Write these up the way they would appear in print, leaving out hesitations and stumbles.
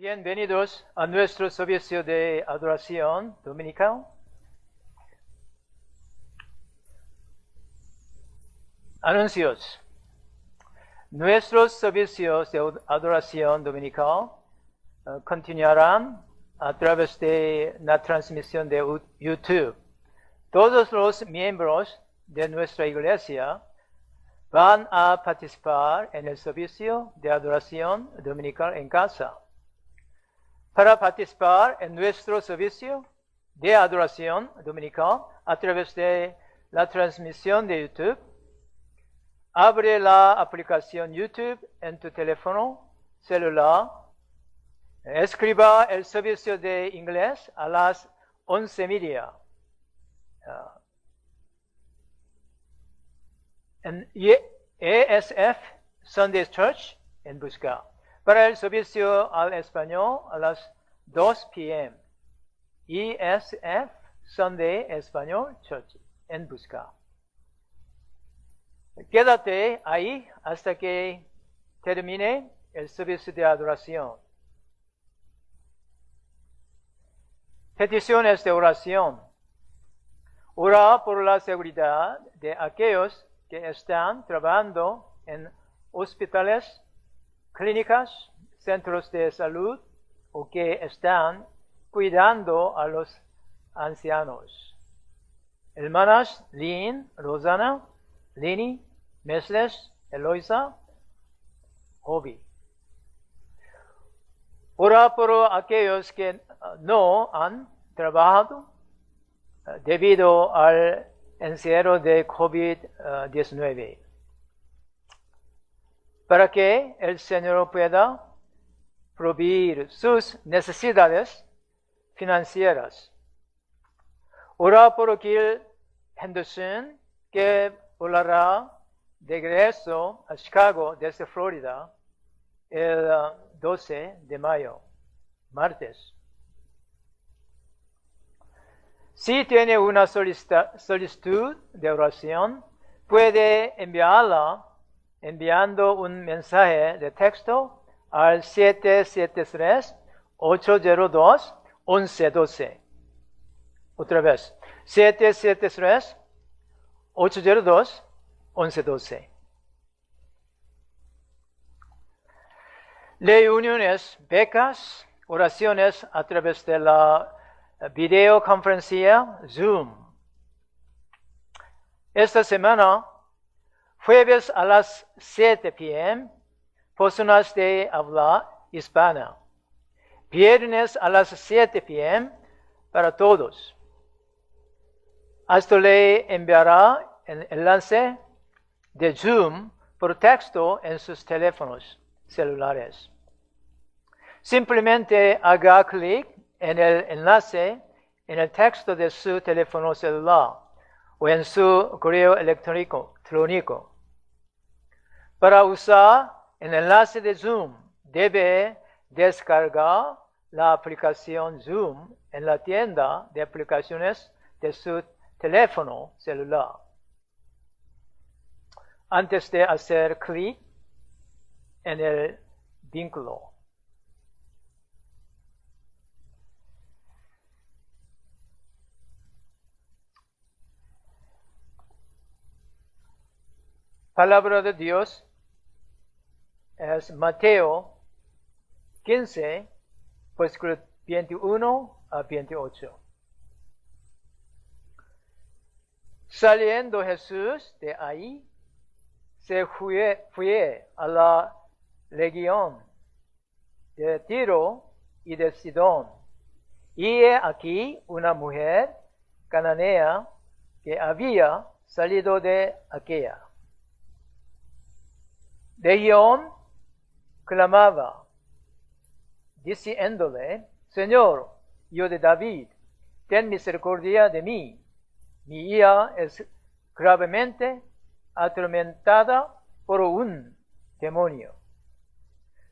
Bienvenidos a nuestro servicio de adoración dominical. Anuncios. Nuestros servicios de adoración dominical continuarán a través de la transmisión de YouTube. Todos los miembros de nuestra iglesia van a participar en el servicio de adoración dominical en casa. Para participar en nuestro servicio de adoración dominical a través de la transmisión de YouTube, abre la aplicación YouTube en tu teléfono celular. Escriba el servicio de inglés a las 11:30. En ESF Sunday Church en busca. Para el servicio al español a las 2 p.m. ESF Sunday Español Church en busca. Quédate ahí hasta que termine el servicio de adoración. Peticiones de oración. Ora por la seguridad de aquellos que están trabajando en hospitales, clínicas, centros de salud o que están cuidando a los ancianos. Hermanas Lynn, Rosana, Lini, Mesles, Eloisa, Hobby. Ora por aquellos que no han trabajado debido al encierro de COVID-19. Para que el Señor pueda proveer sus necesidades financieras. Ora por Gil Henderson, que volará de regreso a Chicago desde Florida el 12 de mayo, martes. Si tiene una solicitud de oración, puede enviarla enviando un mensaje de texto al 773-802-1112. Otra vez, 773-802-1112. Reuniones, becas, oraciones a través de la videoconferencia Zoom. Esta semana, jueves a las 7 p.m., personas de habla hispana. Viernes a las 7 p.m. para todos. Hasta le enviará el enlace de Zoom por texto en sus teléfonos celulares. Simplemente haga clic en el enlace en el texto de su teléfono celular o en su correo electrónico. Para usar el enlace de Zoom, debe descargar la aplicación Zoom en la tienda de aplicaciones de su teléfono celular. Antes de hacer clic en el vínculo. Palabra de Dios es Mateo 15, versículos 21 a 28. Saliendo Jesús de ahí, se fue a la región de Tiro y de Sidón. Y he aquí una mujer cananea que había salido de aquella región, clamaba, diciéndole, Señor, hijo de David, ten misericordia de mí. Mi hija es gravemente atormentada por un demonio.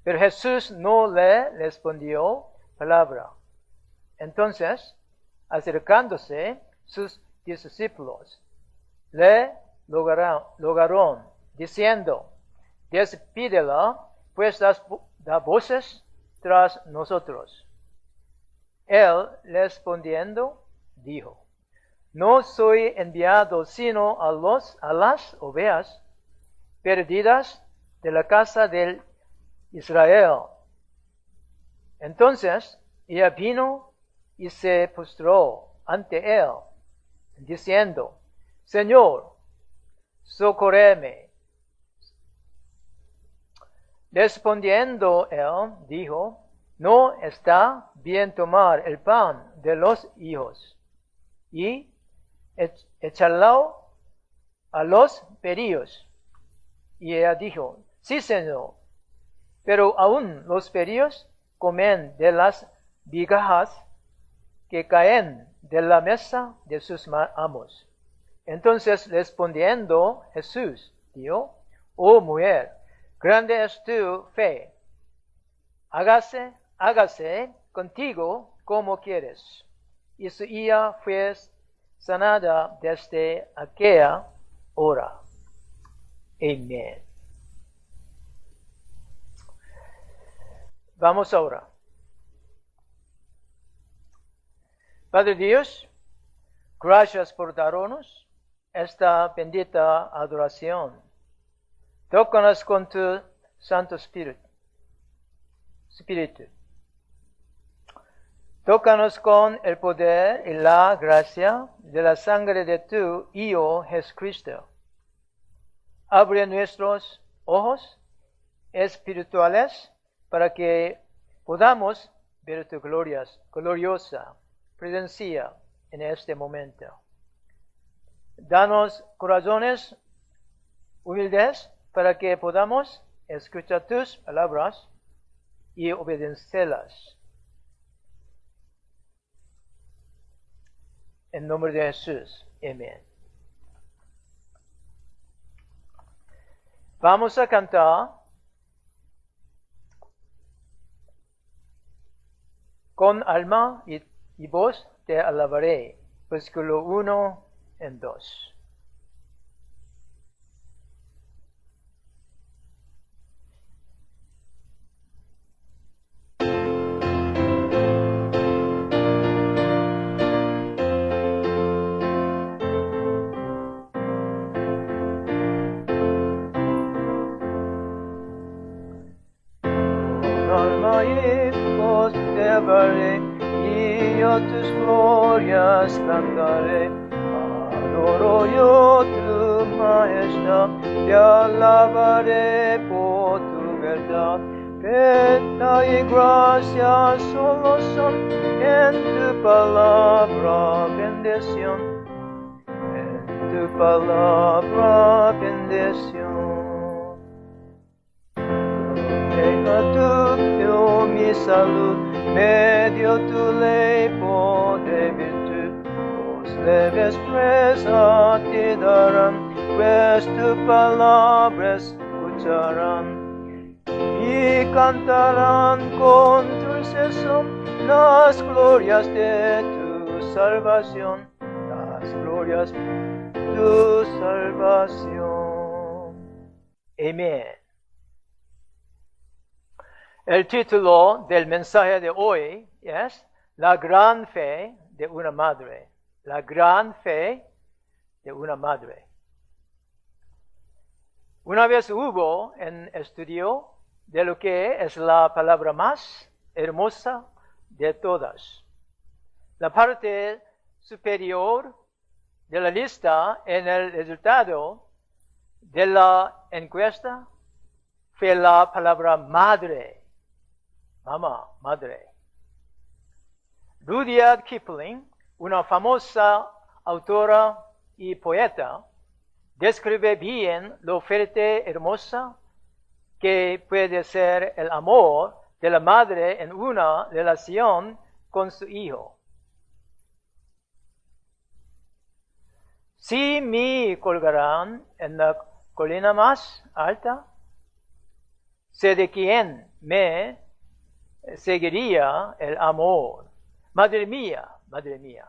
Pero Jesús no le respondió palabra. Entonces, acercándose sus discípulos, le rogaron, diciendo, despídela, pues da voces tras nosotros. Él respondiendo dijo, no soy enviado sino a las ovejas perdidas de la casa de Israel. Entonces ella vino y se postró ante él, diciendo, Señor, socórreme. Respondiendo él, dijo, no está bien tomar el pan de los hijos y echarlo a los perrillos. Y ella dijo, sí, Señor, pero aún los perrillos comen de las migajas que caen de la mesa de sus amos. Entonces respondiendo Jesús dijo, oh mujer, grande es tu fe, hágase contigo como quieres. Y su hija fue sanada desde aquella hora. Amén. Vamos ahora. Padre Dios, gracias por darnos esta bendita adoración. Tócanos con tu Santo Espíritu. Tócanos con el poder y la gracia de la sangre de tu Hijo Jesucristo. Abre nuestros ojos espirituales para que podamos ver tu gloriosa presencia en este momento. Danos corazones humildes para que podamos escuchar tus palabras y obedecerlas. En nombre de Jesús. Amén. Vamos a cantar con alma y voz te alabaré. Versículo 1 y 2. Y yo tus glorias cantaré, adoro yo tu majestad, te alabaré por tu verdad. Pena y gracia solo son en tu palabra bendición, en tu palabra bendición. Tu mi salud, medio tu ley de virtud, los leves presa te darán, pues tu palabra escucharán, y cantarán con dulce son las glorias de tu salvación, las glorias de tu salvación. Amén. El título del mensaje de hoy es La gran fe de una madre. La gran fe de una madre. Una vez hubo un estudio de lo que es la palabra más hermosa de todas. La parte superior de la lista en el resultado de la encuesta fue la palabra madre. Mamá, madre. Rudyard Kipling, una famosa autora y poeta, describe bien lo fuerte, hermosa que puede ser el amor de la madre en una relación con su hijo. Si me colgarán en la colina más alta, sé de quién me seguiría el amor. Madre mía, madre mía.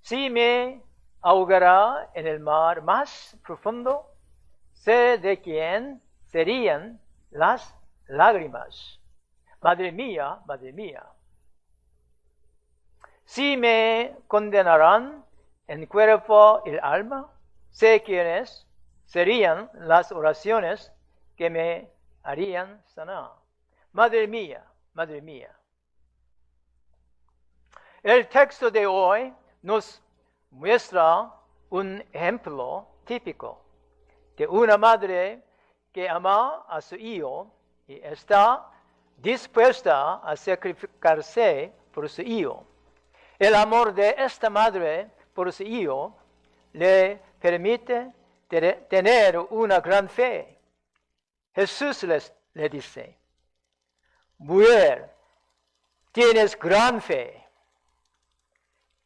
Si me ahogará en el mar más profundo, sé de quién serían las lágrimas. Madre mía, madre mía. Si me condenarán en cuerpo y alma, sé quiénes serían las oraciones que me harían sanar. Madre mía, madre mía. El texto de hoy nos muestra un ejemplo típico de una madre que ama a su hijo y está dispuesta a sacrificarse por su hijo. El amor de esta madre por su hijo le permite tener una gran fe. Jesús le dice, mujer, tienes gran fe.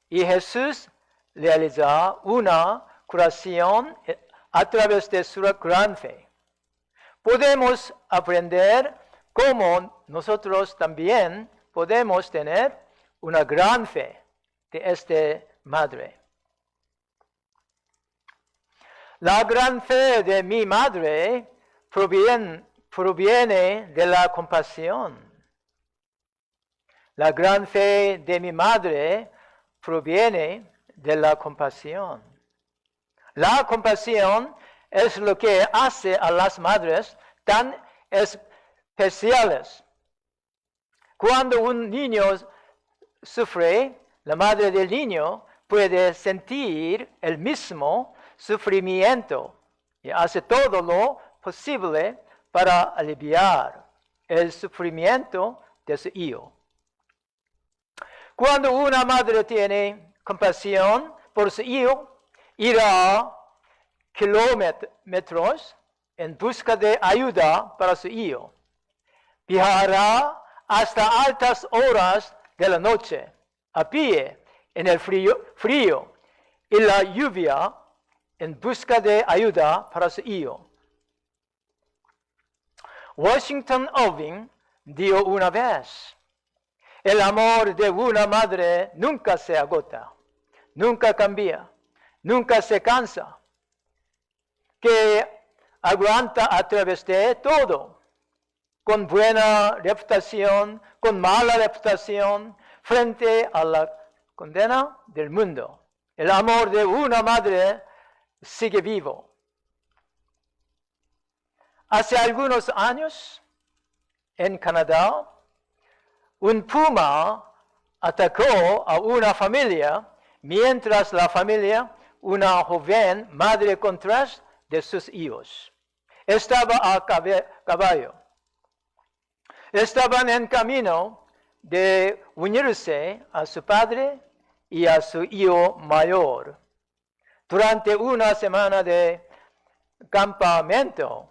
Y Jesús realiza una curación a través de su gran fe. Podemos aprender cómo nosotros también podemos tener una gran fe de esta madre. La gran fe de mi madre proviene de la compasión. La gran fe de mi madre proviene de la compasión. La compasión es lo que hace a las madres tan especiales. Cuando un niño sufre, la madre del niño puede sentir el mismo sufrimiento y hace todo lo posible para aliviar el sufrimiento de su hijo. Cuando una madre tiene compasión por su hijo, irá kilómetros en busca de ayuda para su hijo. Viajará hasta altas horas de la noche, a pie, en el frío y la lluvia, en busca de ayuda para su hijo. Washington Irving dijo una vez, el amor de una madre nunca se agota, nunca cambia, nunca se cansa, que aguanta a través de todo, con buena reputación, con mala reputación, frente a la condena del mundo. El amor de una madre sigue vivo. Hace algunos años, en Canadá, un puma atacó a una familia, mientras la familia, una joven madre con 3 de sus hijos, estaba a caballo. Estaban en camino de unirse a su padre y a su hijo mayor. Durante una semana de campamento,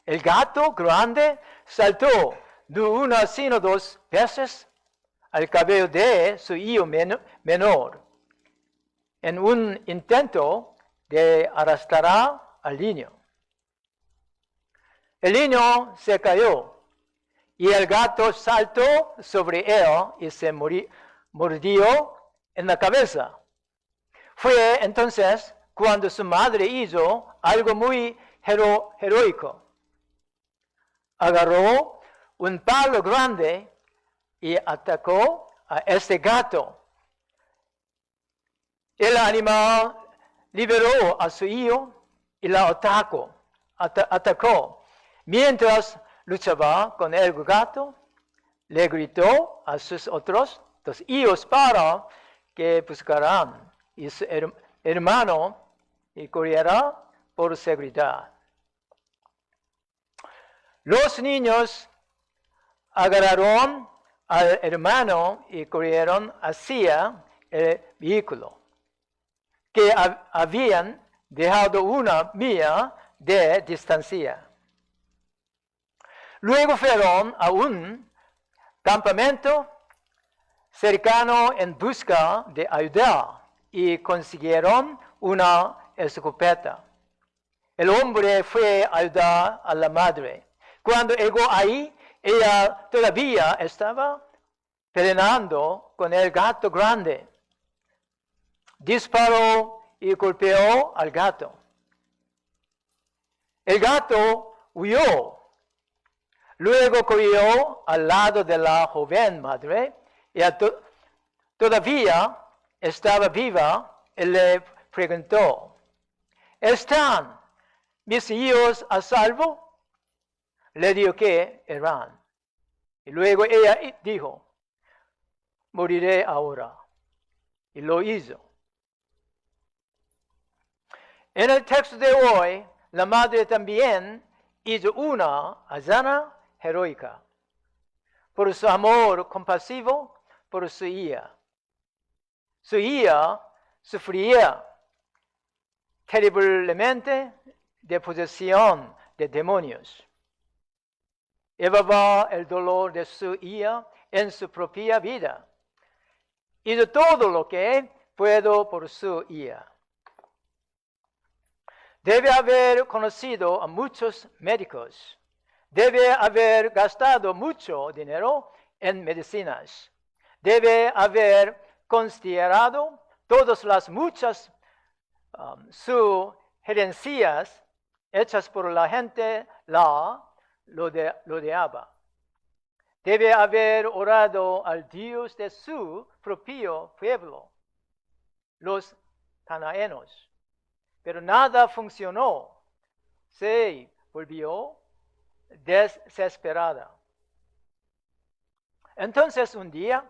el gato grande saltó de una sino 2 veces al cabello de su hijo menor, en un intento de arrastrar al niño. El niño se cayó y el gato saltó sobre él y se mordió en la cabeza. Fue entonces cuando su madre hizo algo muy heroico. Agarró un palo grande y atacó a este gato. El animal liberó a su hijo y la atacó. Mientras luchaba con el gato, le gritó a sus otros 2 hijos para que buscaran y su hermano y corriera por seguridad. Los niños agarraron al hermano y corrieron hacia el vehículo, que habían dejado 1 milla de distancia. Luego fueron a un campamento cercano en busca de ayuda y consiguieron una escopeta. El hombre fue a ayudar a la madre. Cuando llegó ahí, ella todavía estaba peleando con el gato grande. Disparó y golpeó al gato. El gato huyó. Luego corrió al lado de la joven madre y todavía estaba viva y le preguntó, ¿están mis hijos a salvo? Le dijo que eran. Y luego ella dijo, moriré ahora. Y lo hizo. En el texto de hoy, la madre también hizo una hazaña heroica por su amor compasivo por su hija. Su hija sufría terriblemente de posesión de demonios. Llevaba el dolor de su hija en su propia vida. Hizo todo lo que pudo por su hija. Debe haber conocido a muchos médicos. Debe haber gastado mucho dinero en medicinas. Debe haber considerado todas las muchas sugerencias hechas por la gente lo rodeaba. Debe haber orado al Dios de su propio pueblo, los cananeos. Pero nada funcionó. Se volvió desesperada. Entonces un día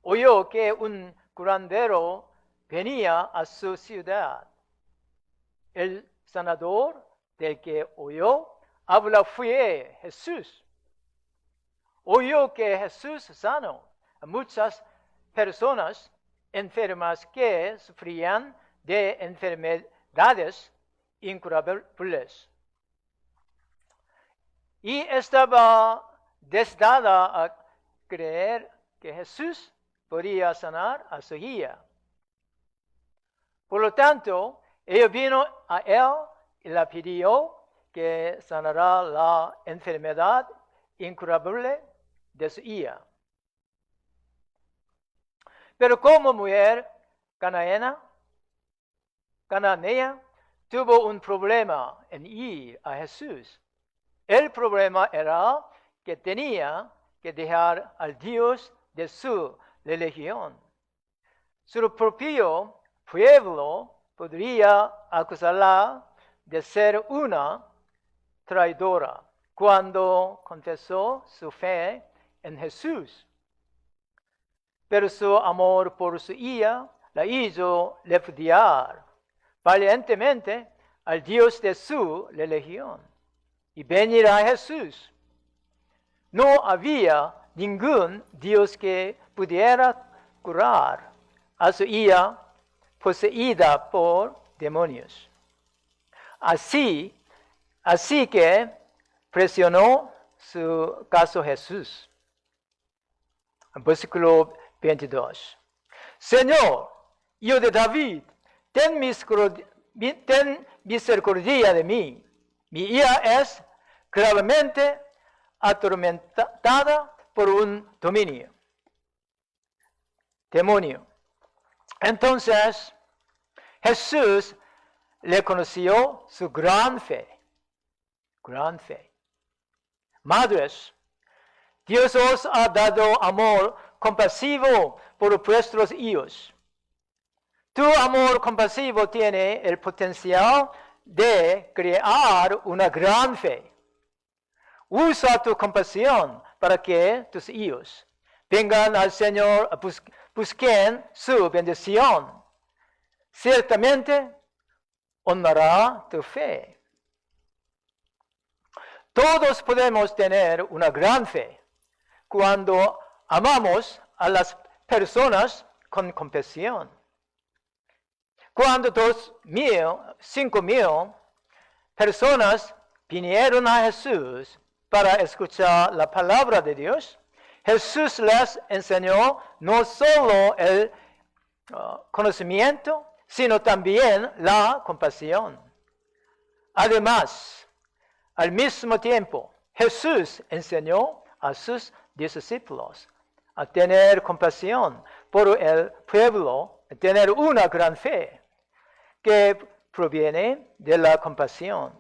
oyó que un curandero venía a su ciudad. El sanador del que oyó habla fue Jesús. Oyó que Jesús sanó a muchas personas enfermas que sufrían de enfermedades incurables. Y estaba destinada a creer que Jesús podía sanar a su hija. Por lo tanto, ella vino a él y le pidió que sanara la enfermedad incurable de su hija. Pero como mujer cananea, tuvo un problema en ir a Jesús. El problema era que tenía que dejar al Dios de su religión. Su propio pueblo podría acusarla de ser una traidora cuando confesó su fe en Jesús. Pero su amor por su hija la hizo repudiar valientemente al Dios de su religión y venir a Jesús. No había ningún Dios que pudiera curar a su hija poseída por demonios. Así que presionó su caso Jesús. Versículo 22. Señor, hijo de David, ten misericordia de mí. Mi hija es gravemente atormentada por un demonio. Entonces, Jesús le conoció su gran fe. Madres, Dios os ha dado amor compasivo por vuestros hijos. Tu amor compasivo tiene el potencial de crear una gran fe. Usa tu compasión para que tus hijos vengan al Señor, busquen su bendición. Ciertamente honrará tu fe. Todos podemos tener una gran fe cuando amamos a las personas con compasión. Cuando 5,000 personas vinieron a Jesús para escuchar la palabra de Dios, Jesús les enseñó no solo el conocimiento, sino también la compasión. Además, al mismo tiempo, Jesús enseñó a sus discípulos a tener compasión por el pueblo, a tener una gran fe que proviene de la compasión.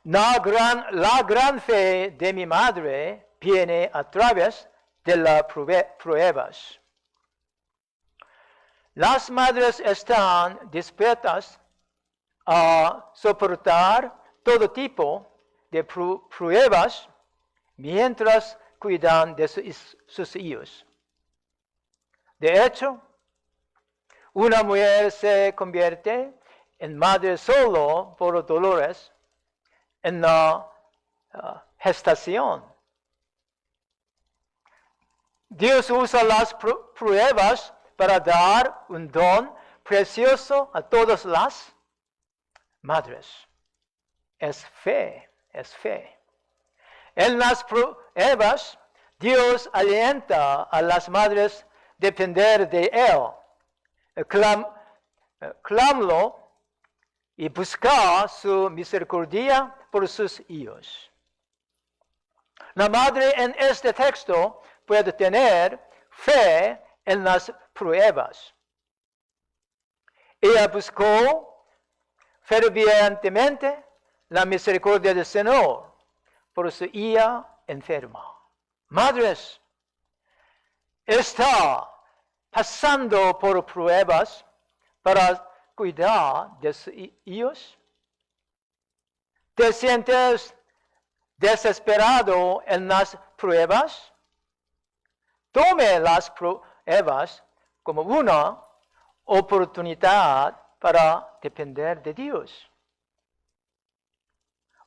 la gran fe de mi madre viene a través de las pruebas. Las madres están dispuestas a soportar todo tipo de pruebas mientras cuidan de sus hijos. De hecho, una mujer se convierte en madre solo por dolores en la gestación. Dios usa las pruebas para dar un don precioso a todas las madres. Es fe, es fe. En las pruebas, Dios alienta a las madres a depender de Él, clamarlo y buscar su misericordia por sus hijos. La madre en este texto puede tener fe en las pruebas. Ella buscó fervientemente la misericordia del Señor por su hija enferma. Madres, está pasando por pruebas para cuidar de sus hijos. ¿Te sientes desesperado en las pruebas? Tome las pruebas como una oportunidad para depender de Dios.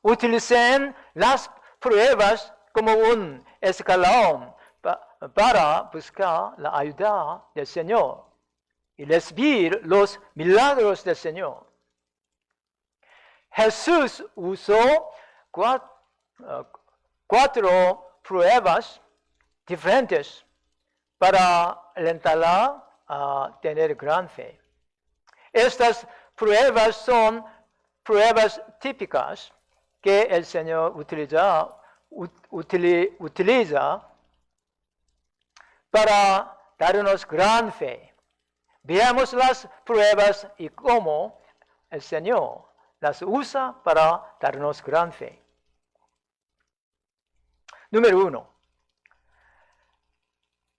Utilicen las pruebas como un escalón para buscar la ayuda del Señor y recibir los milagros del Señor. Jesús usó cuatro pruebas diferentes para alentarla a tener gran fe. Estas pruebas son pruebas típicas que el Señor utiliza para darnos gran fe. Veamos las pruebas y cómo el Señor las usa para darnos gran fe. Número 1.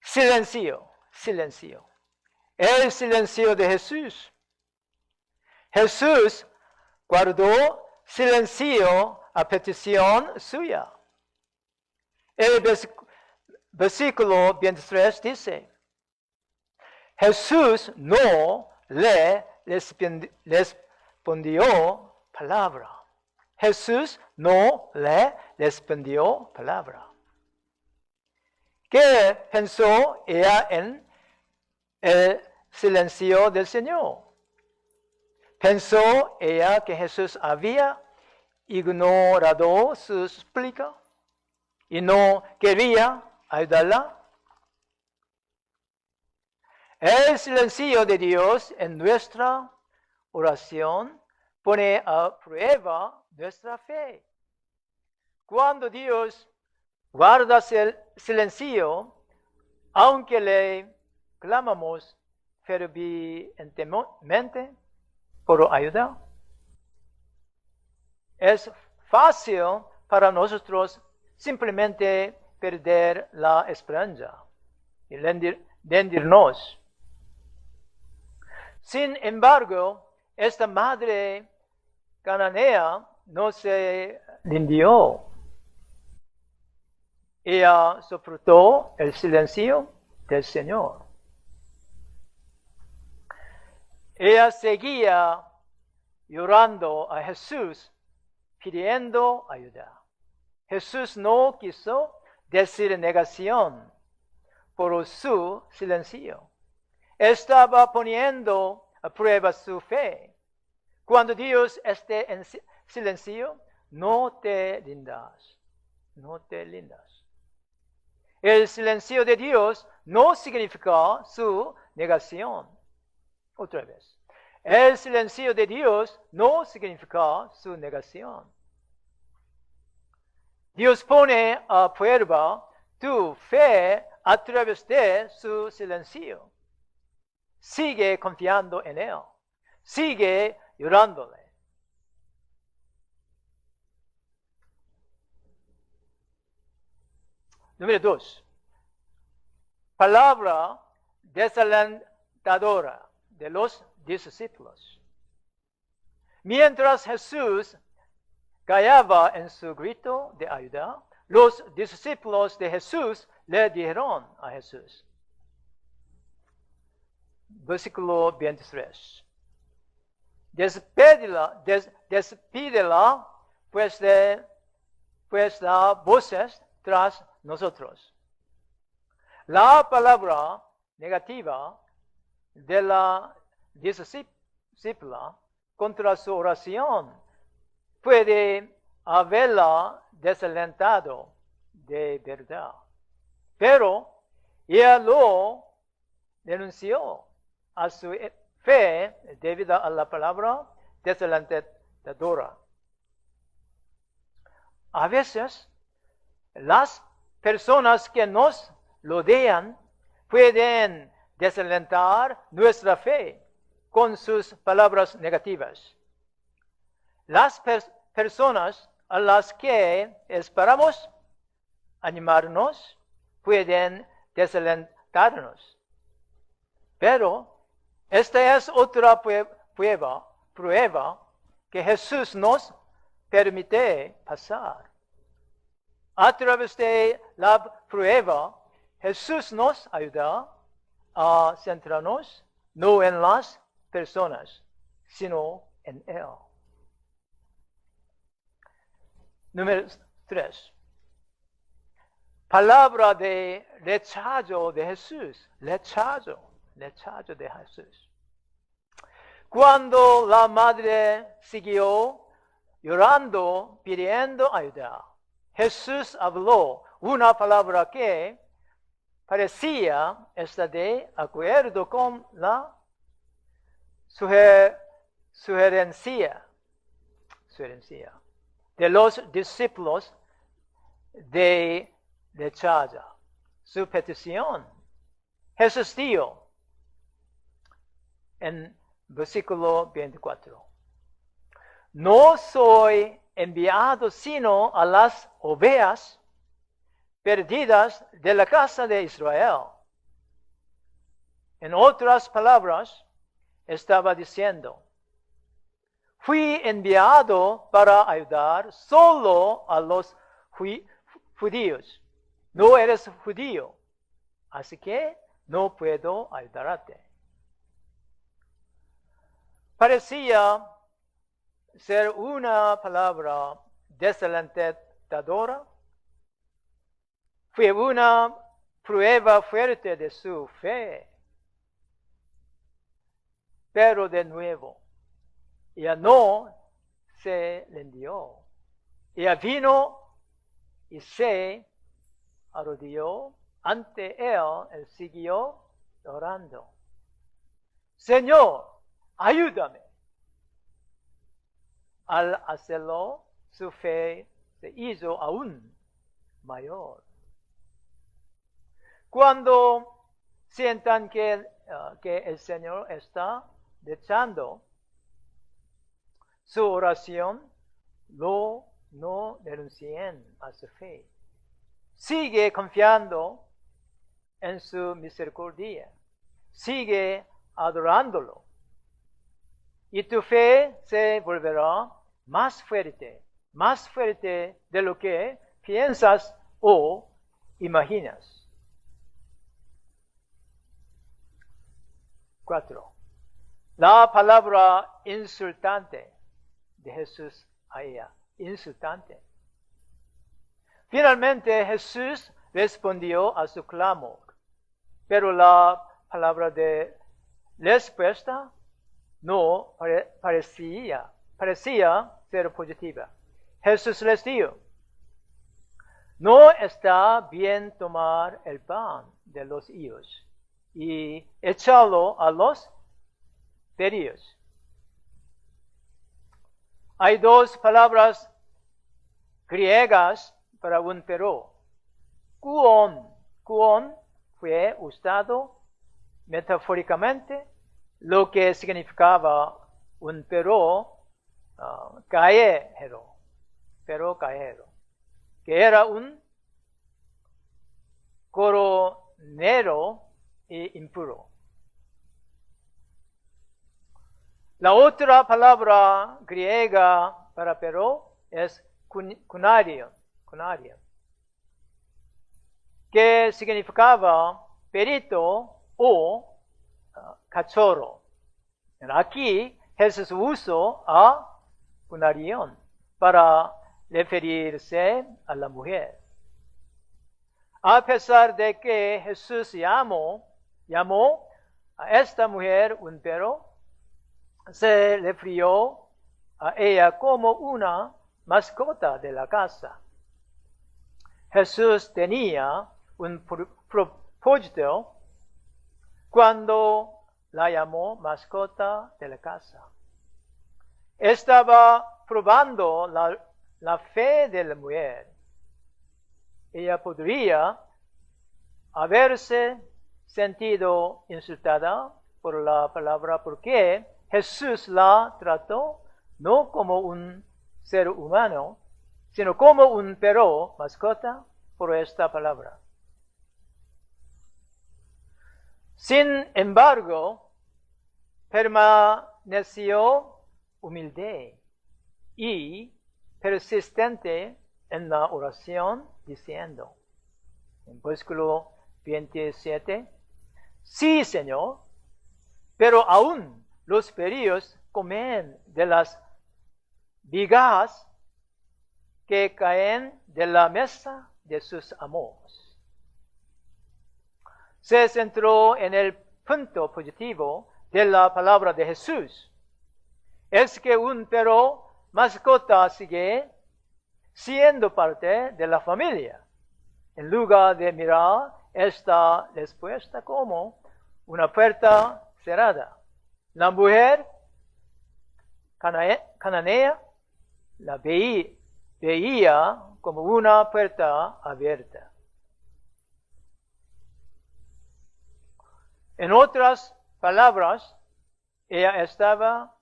Silencio. El silencio de Jesús. Jesús guardó silencio a petición suya. El versículo 23 dice, Jesús no le respondió palabra. Jesús no le respondió palabra. ¿Qué pensó ella en el silencio del Señor? ¿Pensó ella que Jesús había ignorado su súplica y no quería ayudarla? El silencio de Dios en nuestra oración pone a prueba nuestra fe. Cuando Dios guarda silencio, aunque le clamamos fervientemente por ayuda, es fácil para nosotros simplemente perder la esperanza y rendirnos. Sin embargo, esta madre cananea no se rindió. Ella soportó el silencio del Señor. Ella seguía llorando a Jesús, pidiendo ayuda. Jesús no quiso decir negación por su silencio. Estaba poniendo a prueba su fe. Cuando Dios esté en silencio, no te rindas. No te rindas. El silencio de Dios no significa su negación. Otra vez. El silencio de Dios no significa su negación. Dios pone a prueba tu fe a través de su silencio. Sigue confiando en Él. Sigue llorándole. Número 2. Palabra desalentadora de los discípulos. Mientras Jesús callaba en su grito de ayuda, los discípulos de Jesús le dijeron a Jesús. Versículo 23. Despídela, pues da voces tras nosotros. La palabra negativa de la discípula contra su oración puede haberla desalentado de verdad. Pero ella lo denunció a su fe debido a la palabra desalentadora. A veces, las personas que nos rodean pueden desalentar nuestra fe con sus palabras negativas. Las personas a las que esperamos animarnos pueden desalentarnos. Pero esta es otra prueba que Jesús nos permite pasar. A través de la prueba, Jesús nos ayuda a centrarnos no en las personas, sino en Él. Número 3. Palabra de rechazo de Jesús. Rechazo de Jesús. Cuando la madre siguió llorando, pidiendo ayuda, Jesús habló una palabra que parecía estar de acuerdo con la sugerencia de los discípulos de rechaza su petición. Jesús dijo en versículo 24, no soy enviado sino a las ovejas perdidas de la casa de Israel. En otras palabras, estaba diciendo, fui enviado para ayudar solo a los judíos. No eres judío, así que no puedo ayudarte. Parecía ser una palabra desalentadora. Fue una prueba fuerte de su fe. Pero de nuevo, ella no se rindió. Ella vino y se arrodilló ante él y siguió orando. Señor, ayúdame. Al hacerlo, su fe se hizo aún mayor. Cuando sientan que el Señor está rechazando su oración, no renuncien a su fe. Sigue confiando en su misericordia. Sigue adorándolo. Y tu fe se volverá más fuerte de lo que piensas o imaginas. 4. La palabra insultante de Jesús a ella. Insultante. Finalmente Jesús respondió a su clamor, pero la palabra de respuesta no parecía ser positiva. Jesús les dijo, no está bien tomar el pan de los hijos y echarlo a los perrillos. Hay dos palabras griegas para un perro. Kuon fue usado metafóricamente, lo que significaba un perro callejero, que era un coronero y impuro. La otra palabra griega para pero es cunario, que significaba perito o cachorro. Aquí Jesús usó a cunarión para referirse a la mujer. A pesar de que Jesús llamó a esta mujer un perro, se refirió a ella como una mascota de la casa. Jesús tenía un propósito cuando la llamó mascota de la casa. Estaba probando la fe de la mujer. Ella podría haberse sentido insultada por la palabra porque Jesús la trató no como un ser humano, sino como un perro mascota por esta palabra. Sin embargo, permaneció humilde y persistente en la oración, diciendo, en versículo 27, sí, Señor, pero aún los perrillos comen de las migajas que caen de la mesa de sus amos. Se centró en el punto positivo de la palabra de Jesús. Es que un perro mascota sigue siendo parte de la familia, en lugar de mirar esta respuesta como una puerta cerrada. La mujer cananea la veía como una puerta abierta. En otras palabras, ella estaba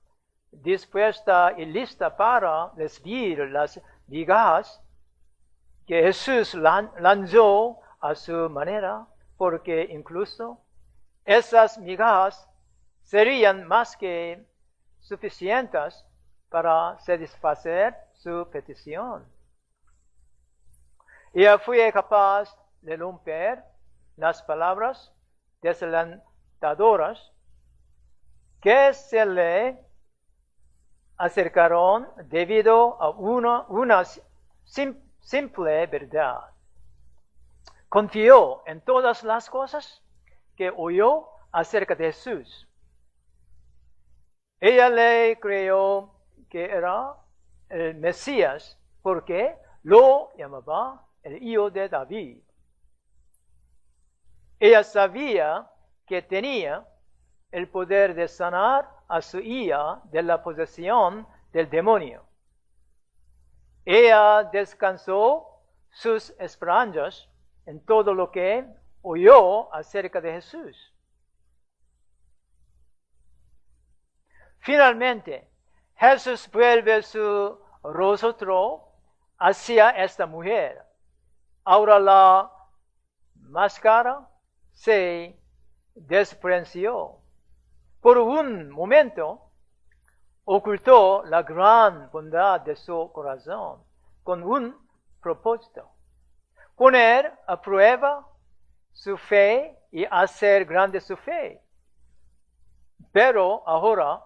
dispuesta y lista para recibir las migajas que Jesús lanzó a su manera, porque incluso esas migajas serían más que suficientes para satisfacer su petición. Ella fue capaz de romper las palabras desalentadoras que se le acercaron debido a una simple verdad. Confió en todas las cosas que oyó acerca de Jesús. Ella le creyó que era el Mesías porque lo llamaba el hijo de David. Ella sabía que tenía el poder de sanar a su hija de la posesión del demonio. Ella descansó sus esperanzas en todo lo que oyó acerca de Jesús. Finalmente, Jesús vuelve su rostro hacia esta mujer. Ahora la máscara se desprendió. Por un momento, ocultó la gran bondad de su corazón con un propósito: poner a prueba su fe y hacer grande su fe. Pero ahora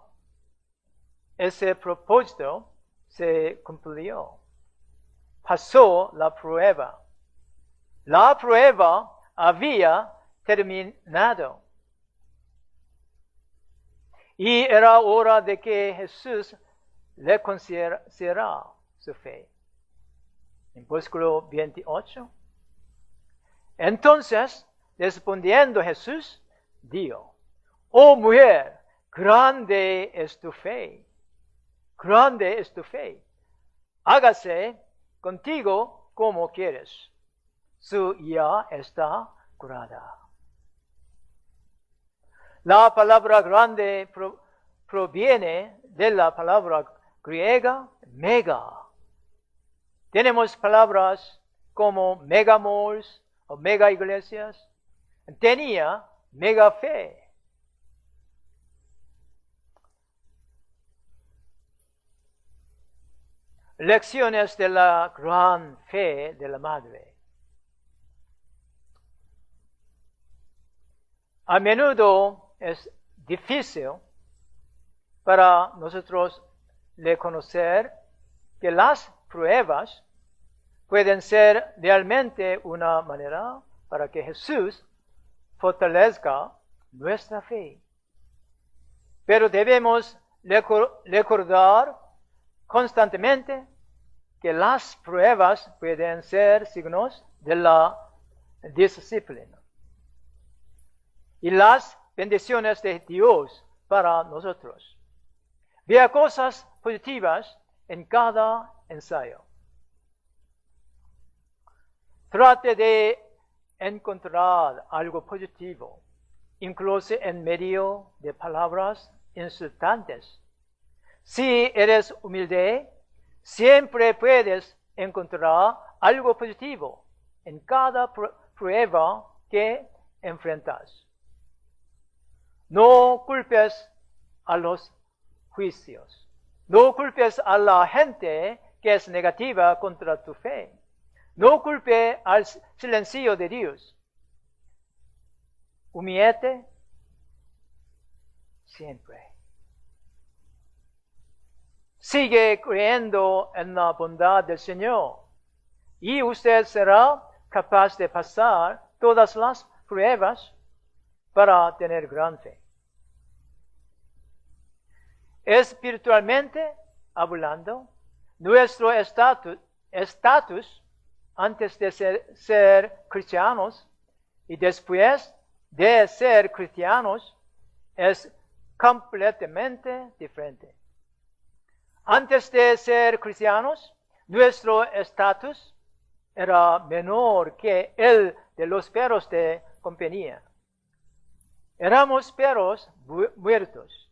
ese propósito se cumplió. Pasó la prueba. La prueba había terminado. Y era hora de que Jesús le considerara su fe. En versículo 28. Entonces, respondiendo Jesús, dijo: oh mujer, grande es tu fe. Grande es tu fe. Hágase contigo como quieres. Su hija está curada. La palabra grande proviene de la palabra griega mega. Tenemos palabras como megamols o mega iglesias, tenía mega fe. Lecciones de la gran fe de la madre. A menudo es difícil para nosotros reconocer que las pruebas pueden ser realmente una manera para que Jesús fortalezca nuestra fe. Pero debemos recordar constantemente que las pruebas pueden ser signos de la disciplina y las bendiciones de Dios para nosotros. Vea cosas positivas en cada ensayo. Trate de encontrar algo positivo, incluso en medio de palabras insultantes. Si eres humilde, siempre puedes encontrar algo positivo en cada prueba que enfrentas. No culpes a los juicios. No culpes a la gente que es negativa contra tu fe. No culpe al silencio de Dios. Humíllate siempre. Sigue creyendo en la bondad del Señor y usted será capaz de pasar todas las pruebas para tener gran fe. Espiritualmente hablando, nuestro estatus antes de ser cristianos y después de ser cristianos es completamente diferente. Antes de ser cristianos, nuestro estatus era menor que el de los perros de compañía. Éramos perros muertos.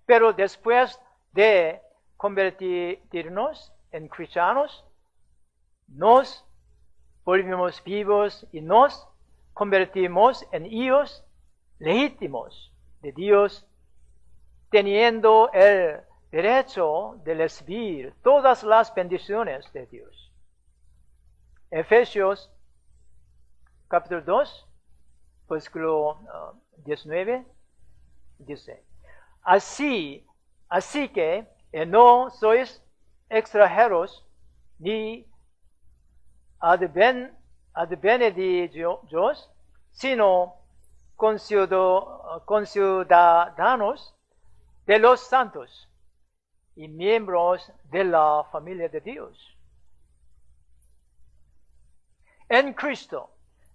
Pero después de convertirnos en cristianos, nos volvimos vivos y nos convertimos en hijos legítimos de Dios, teniendo el derecho de recibir todas las bendiciones de Dios. Efesios capítulo 2, versículo 19, dice: Así que no sois extranjeros ni advenedizos, sino conciudadanos de los santos y miembros de la familia de Dios. En Cristo,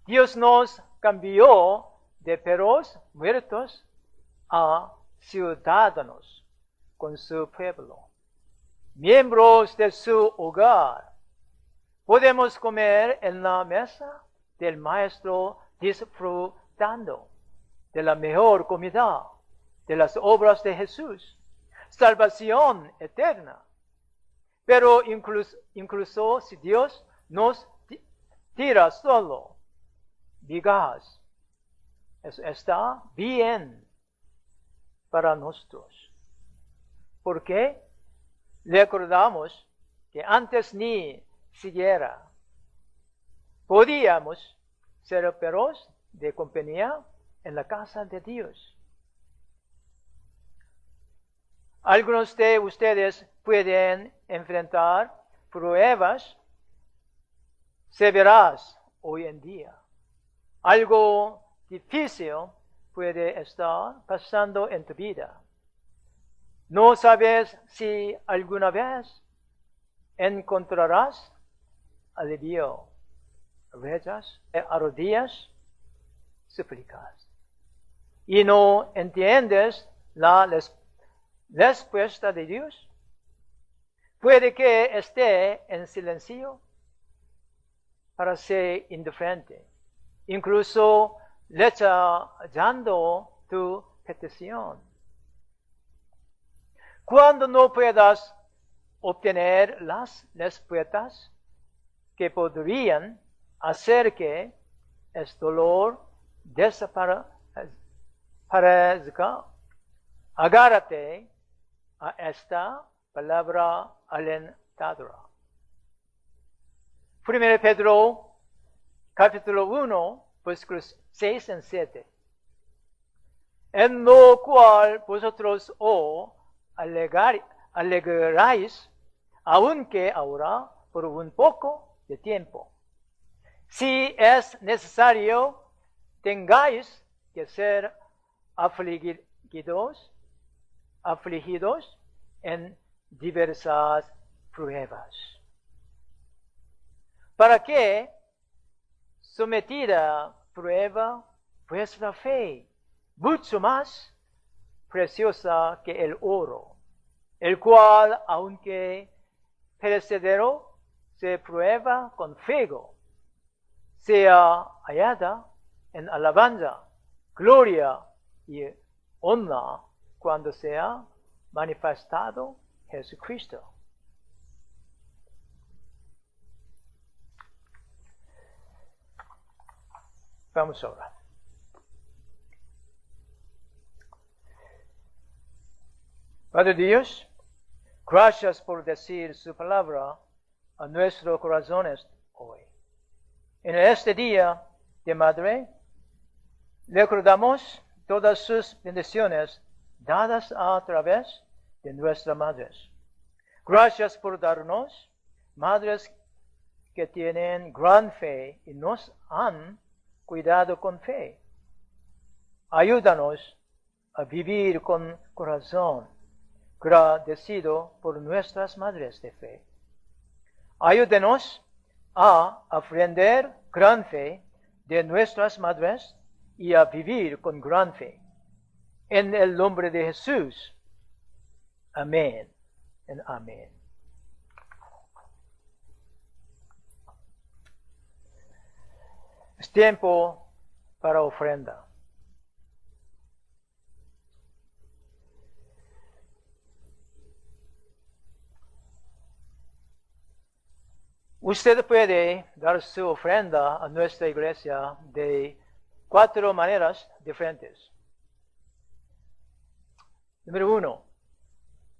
Dios nos cambió de perros muertos a ciudadanos con su pueblo, miembros de su hogar. Podemos comer en la mesa del Maestro disfrutando de la mejor comida, de las obras de Jesús, salvación eterna. Pero incluso si Dios nos tira solo migajas, eso está bien para nosotros. ¿Por qué? Recordamos que antes ni siquiera podíamos ser perros de compañía en la casa de Dios. Algunos de ustedes pueden enfrentar pruebas severas hoy en día. Algo difícil puede estar pasando en tu vida. No sabes si alguna vez encontrarás alivio. Rezas, arrodillas, súplicas. Y no entiendes la respuesta de Dios. Puede que esté en silencio para ser indiferente, incluso rechazando tu petición. Cuando no puedas obtener las respuestas que podrían hacer que el dolor desaparezca. Agárrate a esta palabra alentadora. 1 Pedro, capítulo 1, versículos 6 y 7. En lo cual vosotros os alegráis, aunque ahora por un poco de tiempo. Si es necesario, tengáis que ser afligidos en diversas pruebas, para que, sometida a prueba, vuestra fe, mucho más preciosa que el oro, el cual, aunque perecedero, se prueba con fuego, sea hallada en alabanza, gloria y honra cuando sea manifestado Jesucristo. Vamos a orar. Padre Dios, gracias por decir su palabra a nuestros corazones hoy. En este día de Madre, recordamos todas sus bendiciones dadas a través de nuestras madres. Gracias por darnos madres que tienen gran fe y nos han cuidado con fe. Ayúdanos a vivir con corazón agradecido por nuestras madres de fe. Ayúdenos a aprender gran fe de nuestras madres y a vivir con gran fe. En el nombre de Jesús. Amén. And amén. Es tiempo para ofrenda. Usted puede dar su ofrenda a nuestra iglesia de 4 maneras diferentes. Número 1.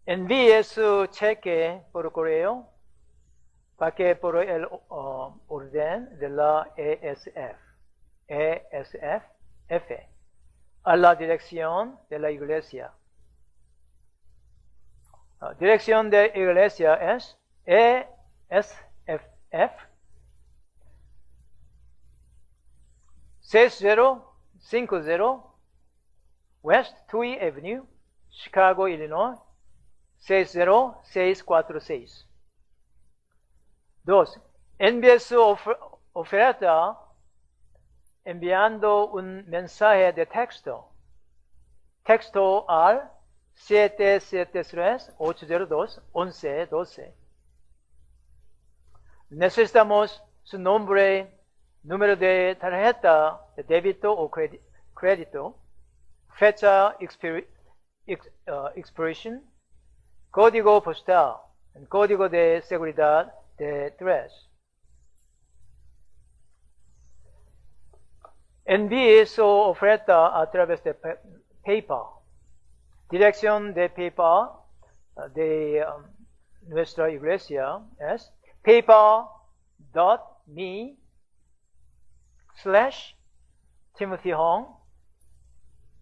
Envíe su cheque por correo, pague por el orden de la ESF, a la dirección de la iglesia. La dirección de la iglesia es ESF 6050 West Tui Avenue, Chicago, Illinois, 60646. 2. Envíe su oferta enviando un mensaje de texto. Texto al 773-802-1112. Necesitamos su nombre, número de tarjeta de débito o crédito, fecha expiration, código postal, y código de seguridad de 3. Envíe su oferta a través de PayPal. Dirección de PayPal de nuestra iglesia es paypal.me/Timothy Hong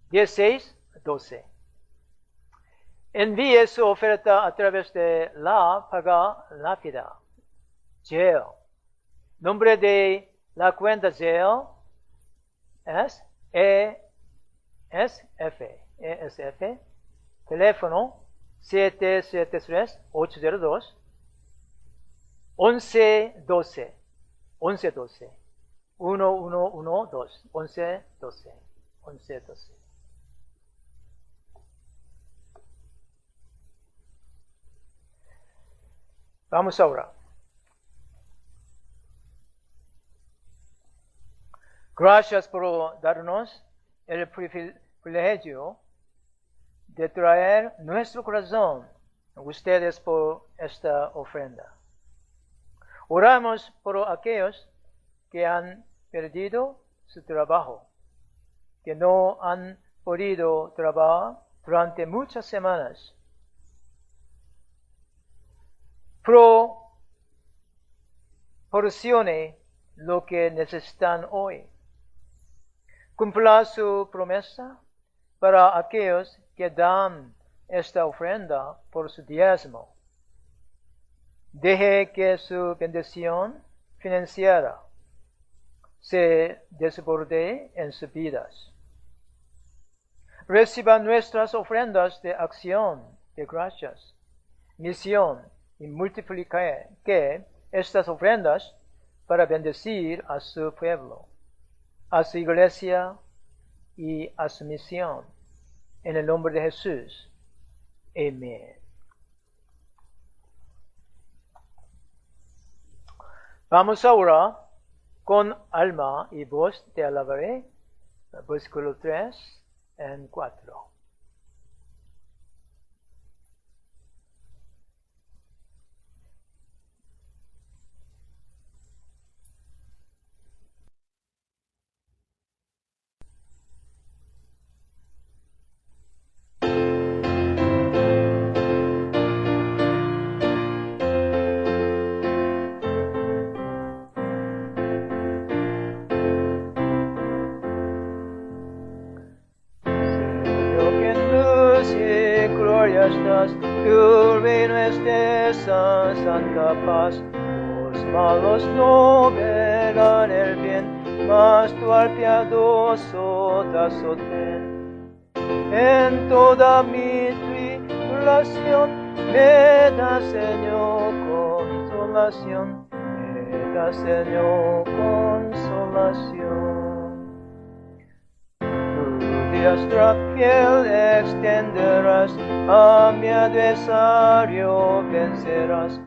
1612. Envíe su oferta a través de la paga rápida. Zelle. Nombre de la cuenta Zelle es ESF. Teléfono 773-802-1112. 1112. 1112. 1112. 1112. Vamos ahora. Gracias por darnos el privilegio de traer nuestro corazón a ustedes por esta ofrenda. Oramos por aquellos que han perdido su trabajo, que no han podido trabajar durante muchas semanas. Proporcione lo que necesitan hoy. Cumpla su promesa para aquellos que dan esta ofrenda por su diezmo. Deje que su bendición financiera se desborde en sus vidas. Reciba nuestras ofrendas de acción de gracias, misión y multiplique estas ofrendas para bendecir a su pueblo, a su iglesia y a su misión. En el nombre de Jesús. Amén. Vamos ahora con alma y voz te alabaré, versículo 3 y 4. Tu reino es de santa paz, los malos no verán el bien, mas tú al piadoso das sostén. En toda mi tribulación me da, Señor, consolación, me da, Señor, consolación. Diestra fiel extenderás, a mi adversario vencerás.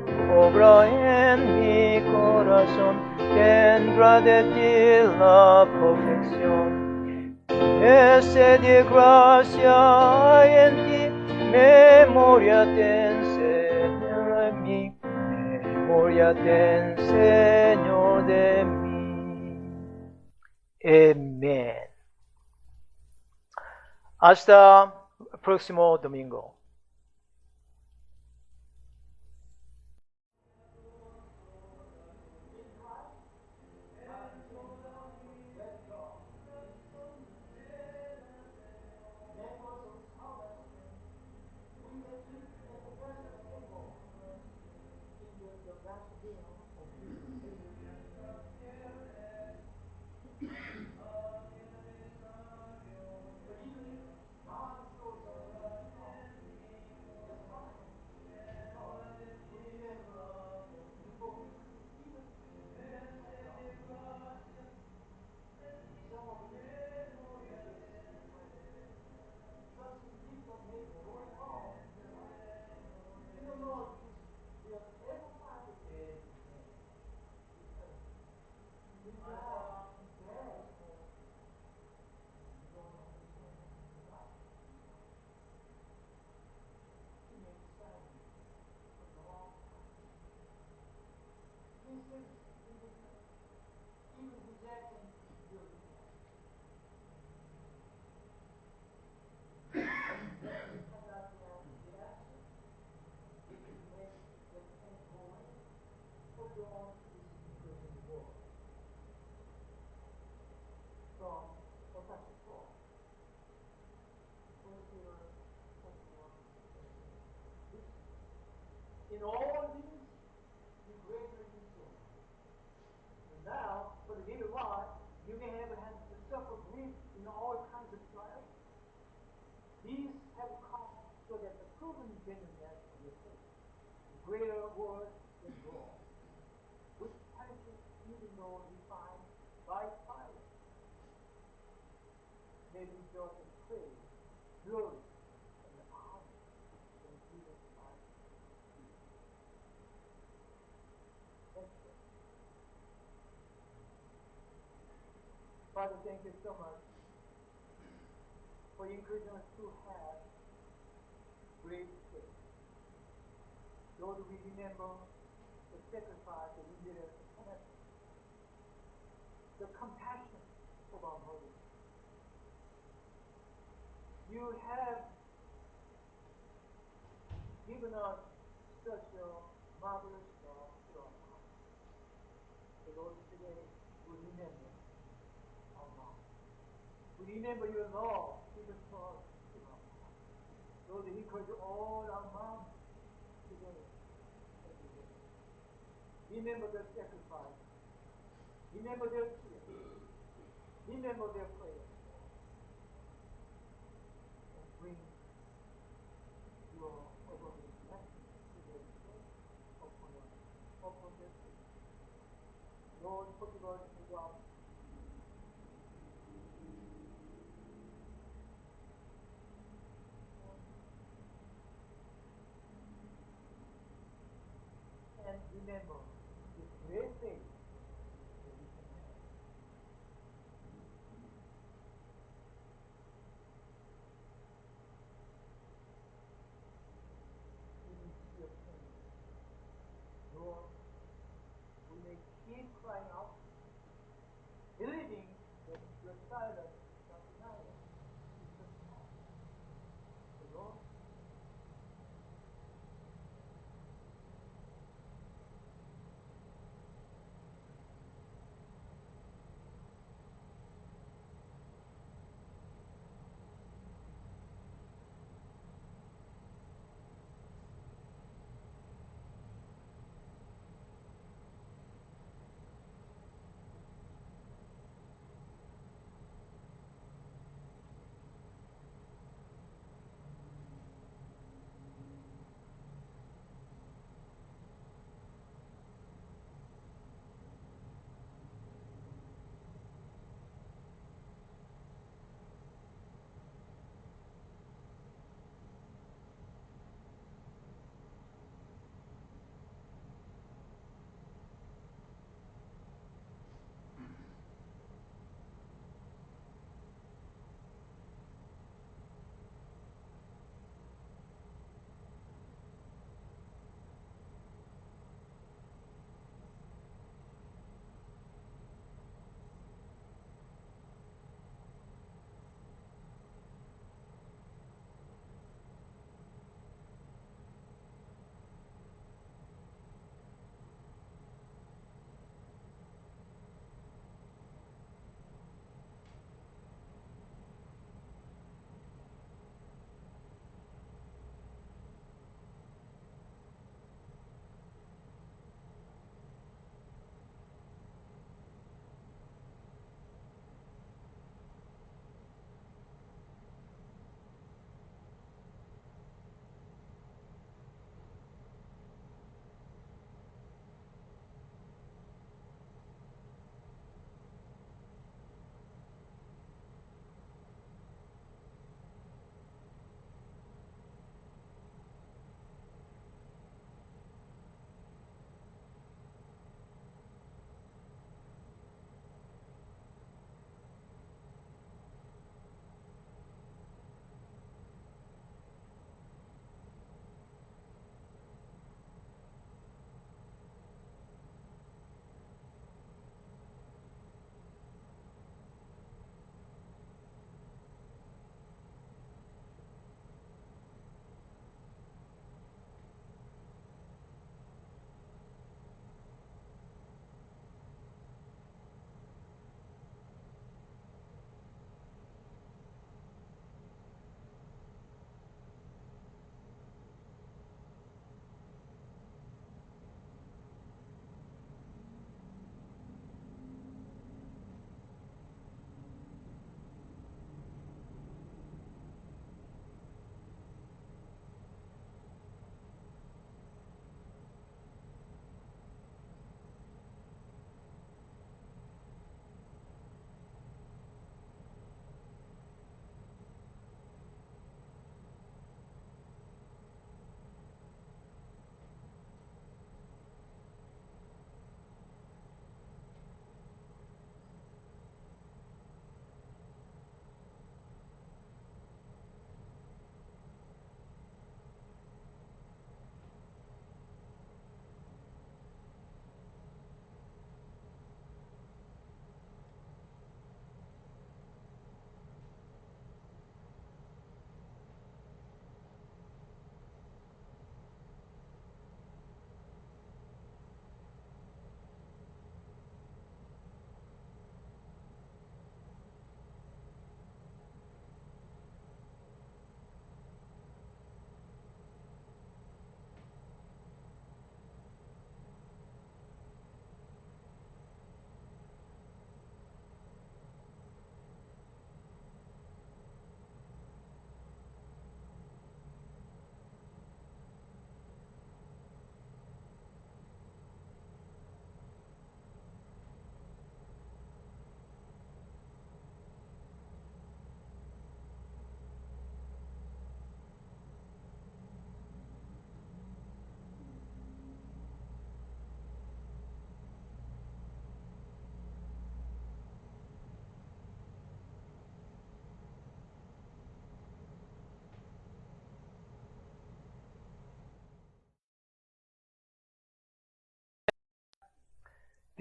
Tu obra en mi corazón tendrá de ti la perfección. Ese de gracia hay en ti, memoria ten, Señor, en mí, memoria ten, Señor, de mí. Amén. Hasta el próximo domingo. In all these, the greater is sin. And now, for the little while, you may have had to suffer grief in all kinds of trials. These have come so that the proven genuineness of your faith, the greater word than gold, which perishes even though refined by fire, may result in praise, glory, and honor in Jesus Christ. Father, thank you so much for encouraging us to have great faith. Lord, we remember the sacrifice that you did as a penance the compassion of our mother. You have given us such a marvelous love to our heart. So Lord, today we remember our mom. We remember your love given to us in our heart. Lord, encourage all our moms today, every day. Remember their sacrifice. Remember their tears. Remember their prayers, Lord. And bring your overwhelming blessing today, upon us, upon their faith. Lord, forgive us for our and remember this great faith that we can have. We need your pain. Lord, we may keep crying out, believing that your silence is not denial, it's just past. So Lord,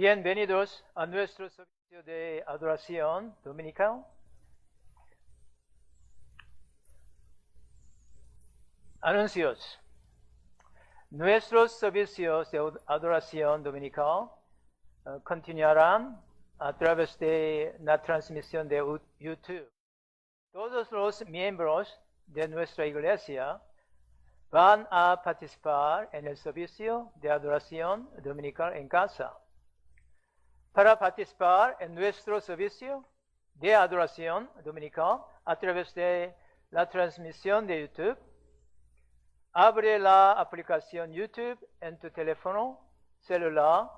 Bienvenidos a nuestro servicio de adoración dominical. Anuncios. Nuestros servicios de adoración dominical continuarán a través de la transmisión de YouTube. Todos los miembros de nuestra iglesia van a participar en el servicio de adoración dominical en casa. Para participar en nuestro servicio de adoración dominical a través de la transmisión de YouTube, abre la aplicación YouTube en tu teléfono celular.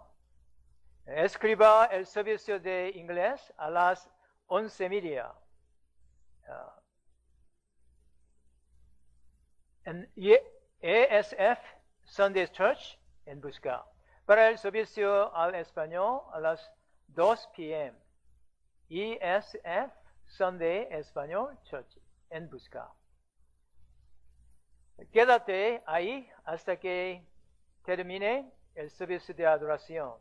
Escriba el servicio de inglés a las 11:30. En ESF Sunday Church en Busca. Para el servicio al español a las 2 p.m. ESF Sunday Español Church en Busca. Quédate ahí hasta que termine el servicio de adoración.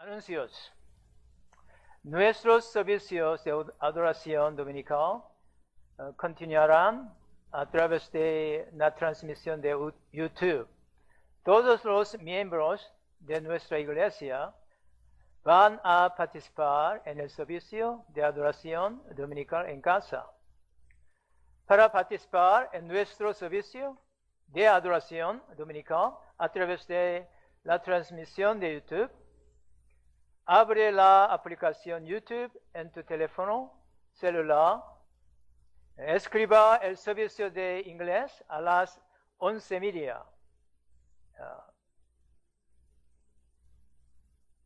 Anuncios. Nuestros servicios de adoración dominical continuarán a través de la transmisión de YouTube. Todos los miembros de nuestra iglesia van a participar en el servicio de adoración dominical en casa. Para participar en nuestro servicio de adoración dominical a través de la transmisión de YouTube, abre la aplicación YouTube en tu teléfono celular. Escriba el servicio de inglés a las 11:30.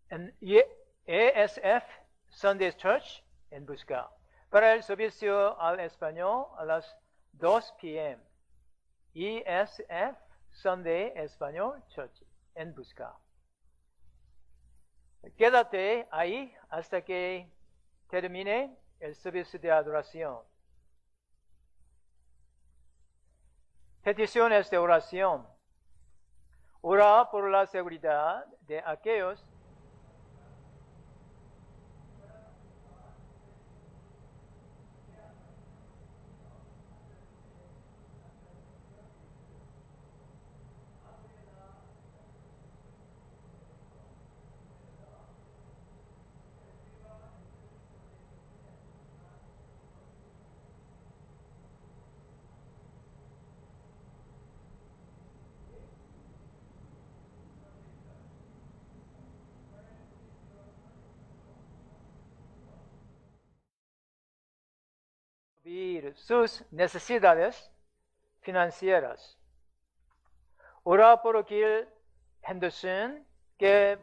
En ESF Sunday Church en Busca. Para el servicio al español a las 2 p.m. ESF Sunday Español Church en Busca. Quédate ahí hasta que termine el servicio de adoración. Peticiones de oración. Ora por la seguridad de aquellos sus necesidades financieras. Ora por Gil Henderson, que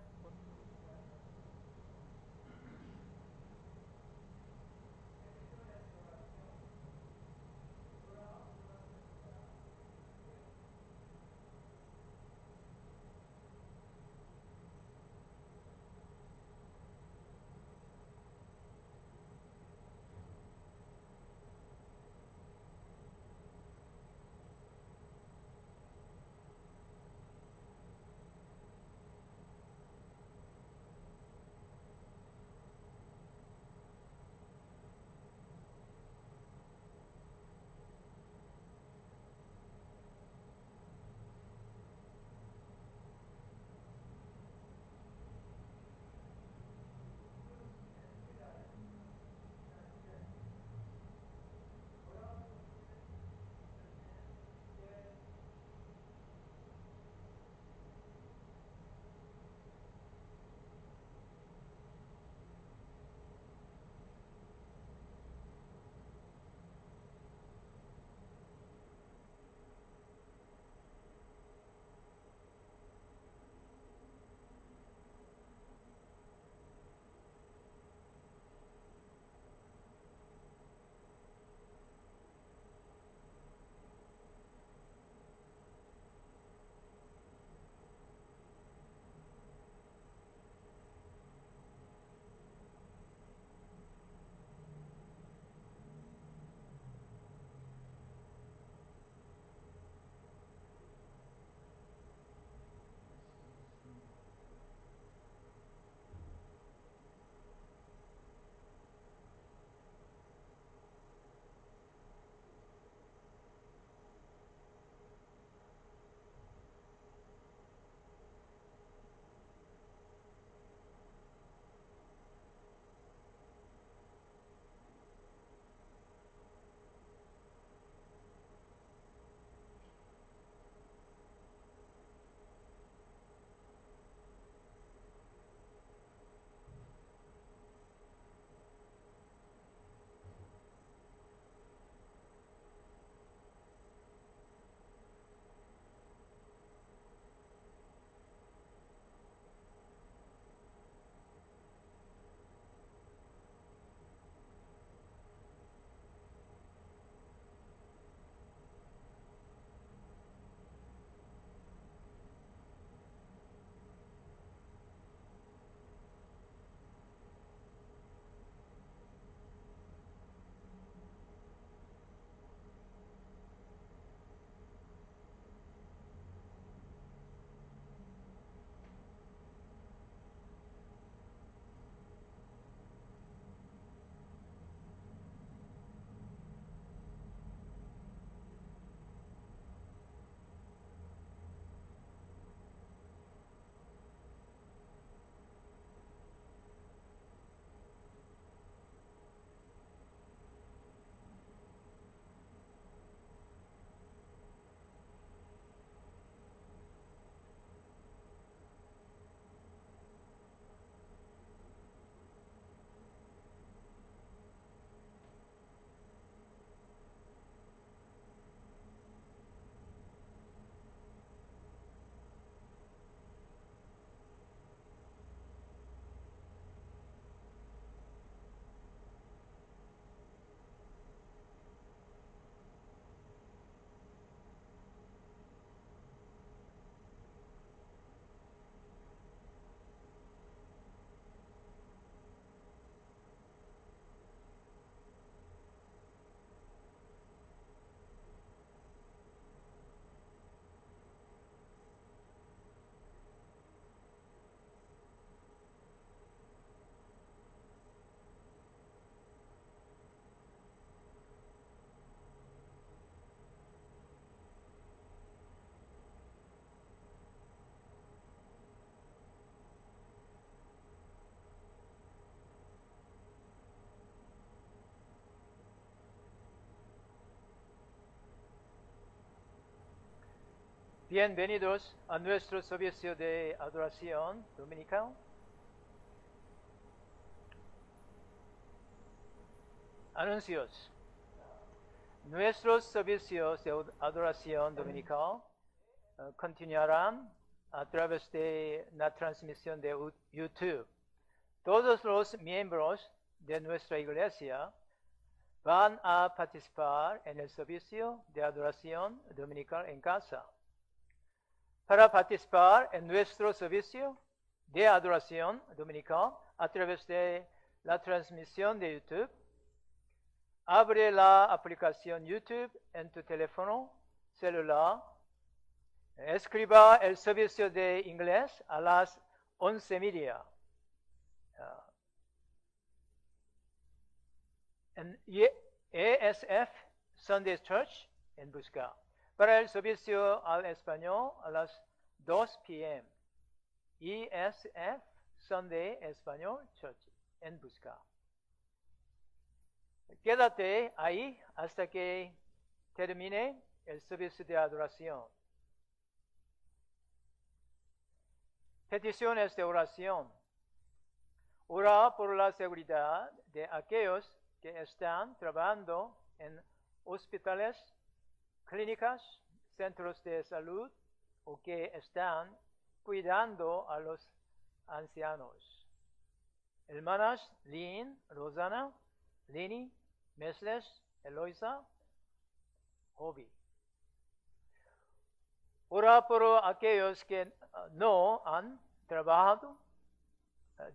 Bienvenidos a nuestro servicio de adoración dominical. Anuncios. Nuestros servicios de adoración dominical continuarán a través de la transmisión de YouTube. Todos los miembros de nuestra iglesia van a participar en el servicio de adoración dominical en casa. Para participar en nuestro servicio de adoración dominical a través de la transmisión de YouTube, abre la aplicación YouTube en tu teléfono celular. Escriba el servicio de inglés a las 11:30. En ESF Sunday Church en busca. Para el servicio al español a las 2 p.m. ESF Sunday Español Church en busca. Quédate ahí hasta que termine el servicio de adoración. Peticiones de oración. Ora por la seguridad de aquellos que están trabajando en hospitales, clínicas, centros de salud o que están cuidando a los ancianos. Hermanas Lynn, Rosana, Lini, Mesles, Eloisa, Hobby. Ora por aquellos que no han trabajado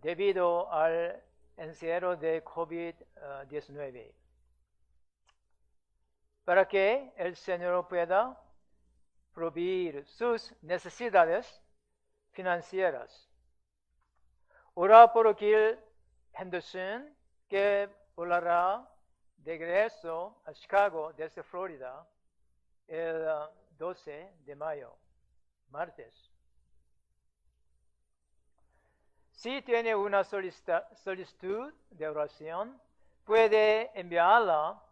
debido al encierro de COVID-19. Para que el Señor pueda proveer sus necesidades financieras. Ora por Gil Henderson, que volará de regreso a Chicago desde Florida el 12 de mayo, martes. Si tiene una solicitud de oración, puede enviarla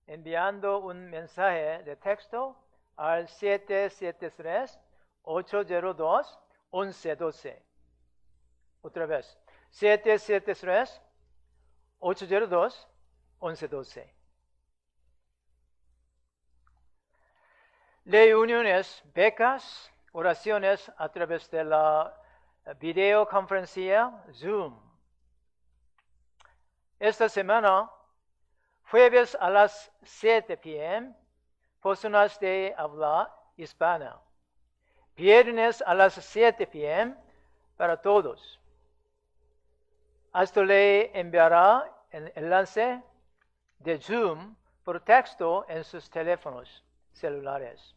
enviando un mensaje de texto al 773-802-1112. Otra vez, 773-802-1112. Reuniones, becas, oraciones a través de la videoconferencia Zoom. Esta semana, jueves a las 7 p.m., personas de habla hispana. Viernes a las 7 p.m. para todos. Hasta le enviará el enlace de Zoom por texto en sus teléfonos celulares.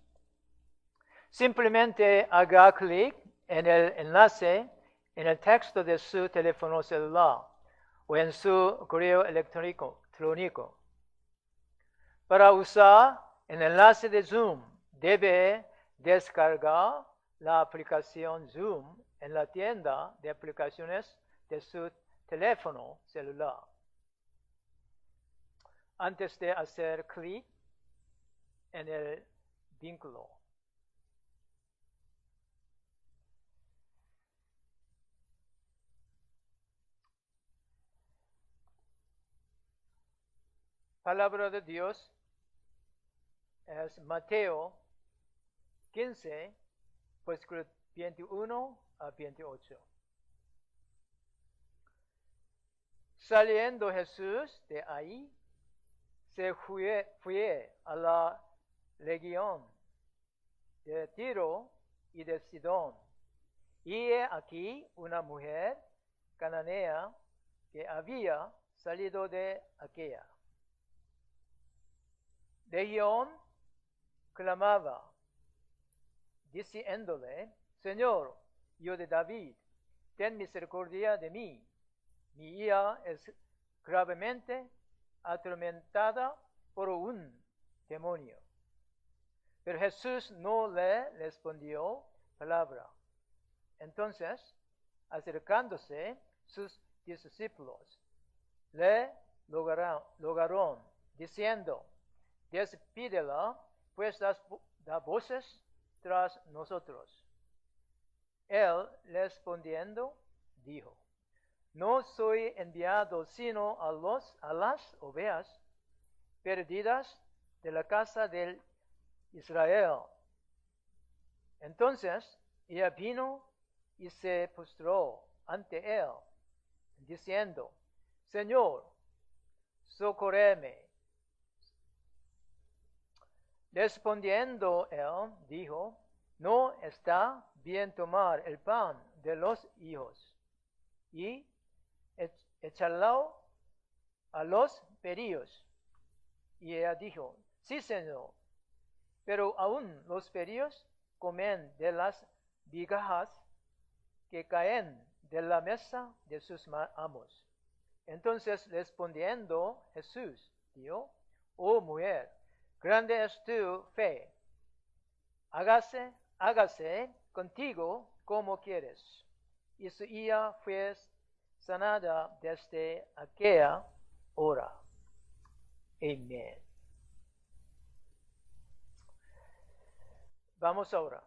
Simplemente haga clic en el enlace en el texto de su teléfono celular o en su correo electrónico. Para usar el enlace de Zoom, debe descargar la aplicación Zoom en la tienda de aplicaciones de su teléfono celular. Antes de hacer clic en el vínculo. Palabra de Dios es Mateo 15, versículo 21 a 28. Saliendo Jesús de ahí, se fue a la región de Tiro y de Sidón. Y he aquí una mujer cananea que había salido de aquella región, clamaba, diciéndole, Señor, hijo de David, ten misericordia de mí. Mi hija es gravemente atormentada por un demonio. Pero Jesús no le respondió palabra. Entonces, acercándose sus discípulos, le rogaron, diciendo, despídela, pues da voces tras nosotros. Él respondiendo dijo, no soy enviado sino a las ovejas perdidas de la casa de Israel. Entonces ella vino y se postró ante él, diciendo, Señor, socórreme. Respondiendo él, dijo, no está bien tomar el pan de los hijos y echarlo a los perrillos. Y ella dijo, sí, Señor, pero aún los perrillos comen de las migajas que caen de la mesa de sus amos. Entonces respondiendo Jesús dijo, oh mujer, grande es tu fe, hágase contigo como quieres. Y su hija fue sanada desde aquella hora. Amén. Vamos ahora.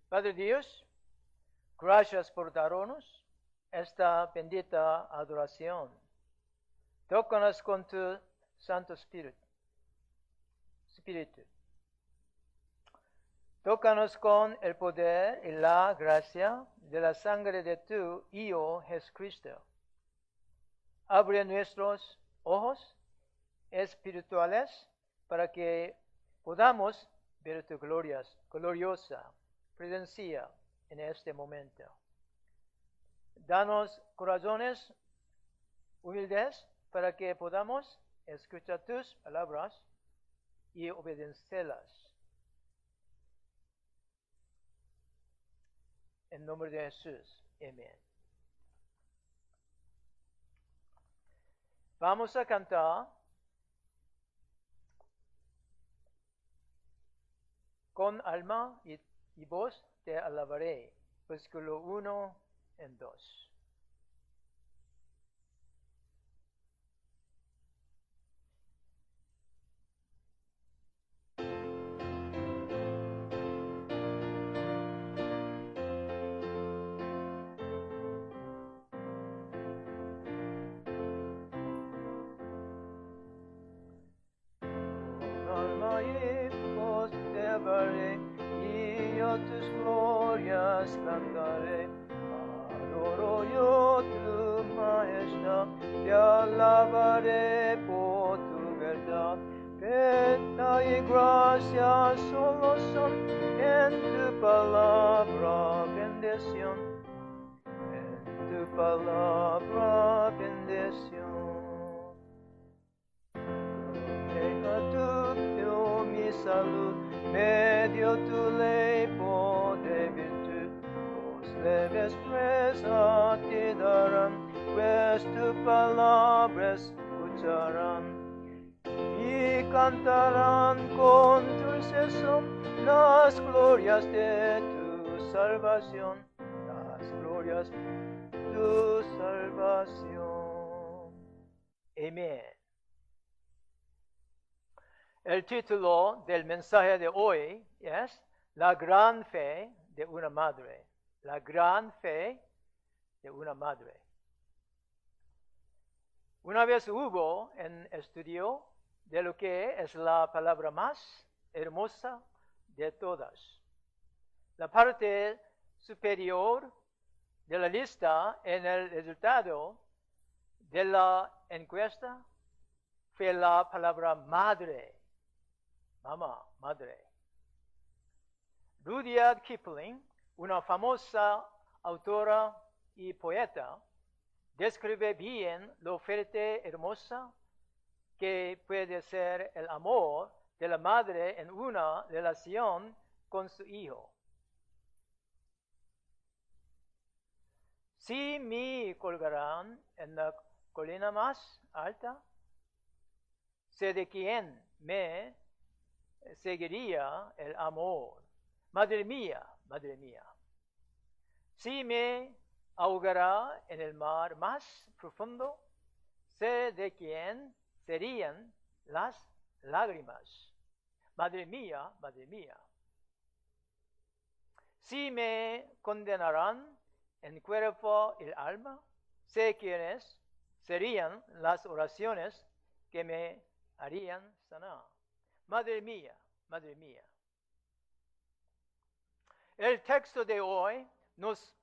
Padre Dios, gracias por darnos esta bendita adoración. Tócanos con tu Santo Espíritu. Tócanos con el poder y la gracia de la sangre de tu Hijo Jesucristo. Abre nuestros ojos espirituales para que podamos ver tu gloriosa presencia en este momento. Danos corazones humildes para que podamos escuchar tus palabras y obedecerlas. En nombre de Jesús. Amén. Vamos a cantar con alma y voz te alabaré. Versículo 1 y 2. Y yo tus glorias cantaré, adoro yo tu majestad, te alabaré por tu verdad. Pena y gracia solo son en tu palabra bendición, en tu palabra bendición. Mi salud, me dio tu ley de virtud, los leves presa te darán, pues tu palabra escucharán, y cantarán con dulce son las glorias de tu salvación, las glorias de tu salvación. Amén. El título del mensaje de hoy es La gran fe de una madre. La gran fe de una madre. Una vez hubo un estudio de lo que es la palabra más hermosa de todas. La parte superior de la lista en el resultado de la encuesta fue la palabra madre. Mamá, madre. Rudyard Kipling, una famosa autora y poeta, describe bien lo fuerte y hermosa que puede ser el amor de la madre en una relación con su hijo. Si me colgarán en la colina más alta, sé de quién me seguiría el amor. Madre mía, madre mía. Si me ahogará en el mar más profundo, sé de quién serían las lágrimas. madre mía, madre mía. Si me condenarán en cuerpo y alma, sé quiénes serían las oraciones que me harían sanar. Madre mía, madre mía. El texto de hoy nos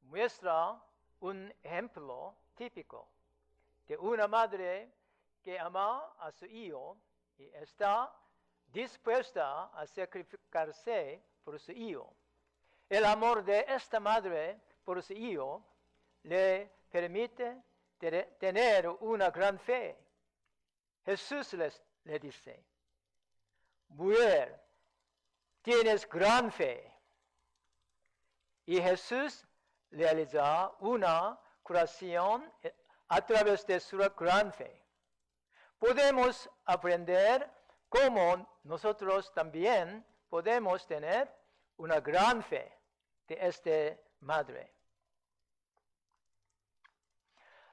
muestra un ejemplo típico de una madre que ama a su hijo y está dispuesta a sacrificarse por su hijo. El amor de esta madre por su hijo le permite tener una gran fe. Jesús le dice, mujer, tienes gran fe. Y Jesús realiza una curación a través de su gran fe. Podemos aprender cómo nosotros también podemos tener una gran fe de esta madre.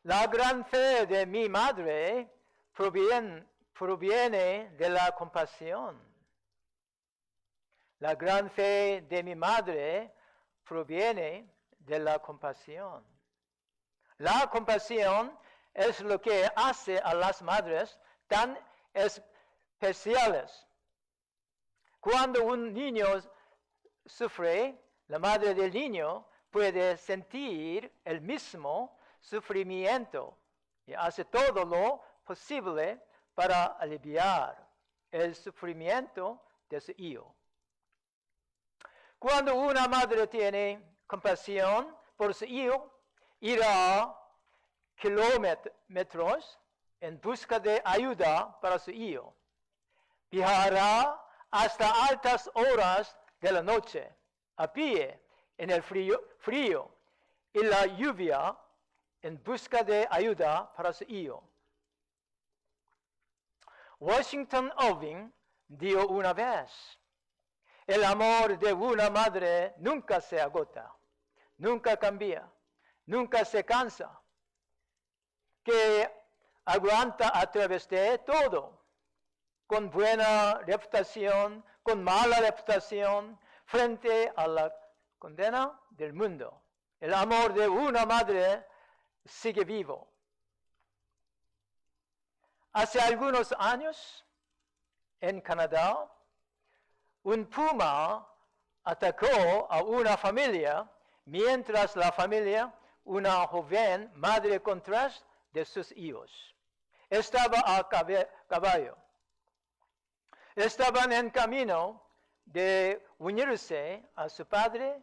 La gran fe de mi madre proviene de la compasión. La gran fe de mi madre proviene de la compasión. La compasión es lo que hace a las madres tan especiales. Cuando un niño sufre, la madre del niño puede sentir el mismo sufrimiento y hace todo lo posible para aliviar el sufrimiento de su hijo. Cuando una madre tiene compasión por su hijo, irá kilómetros en busca de ayuda para su hijo. Viajará hasta altas horas de la noche, a pie, en el frío y la lluvia, en busca de ayuda para su hijo. Washington Irving dijo una vez, el amor de una madre nunca se agota, nunca cambia, nunca se cansa, que aguanta a través de todo, con buena reputación, con mala reputación, frente a la condena del mundo. El amor de una madre sigue vivo. Hace algunos años, en Canadá, un puma atacó a una familia, mientras la familia, una joven madre con 3 de sus hijos, estaba a caballo. Estaban en camino de unirse a su padre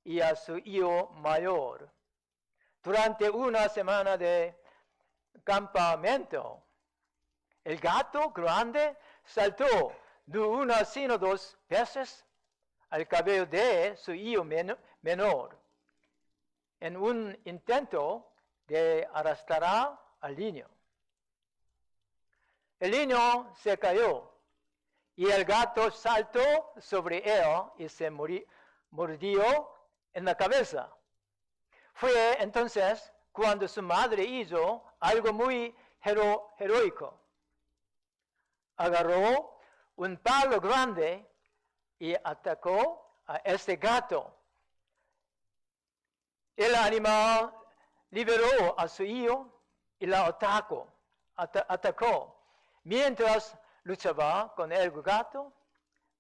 y a su hijo mayor. Durante una semana de campamento, el gato grande saltó de una sino 2 veces al cabello de su hijo menor, en un intento de arrastrar al niño. El niño se cayó y el gato saltó sobre él y se mordió en la cabeza. Fue entonces cuando su madre hizo algo muy heroico. Agarró un palo grande y atacó a este gato. El animal liberó a su hijo y la atacó. Mientras luchaba con el gato,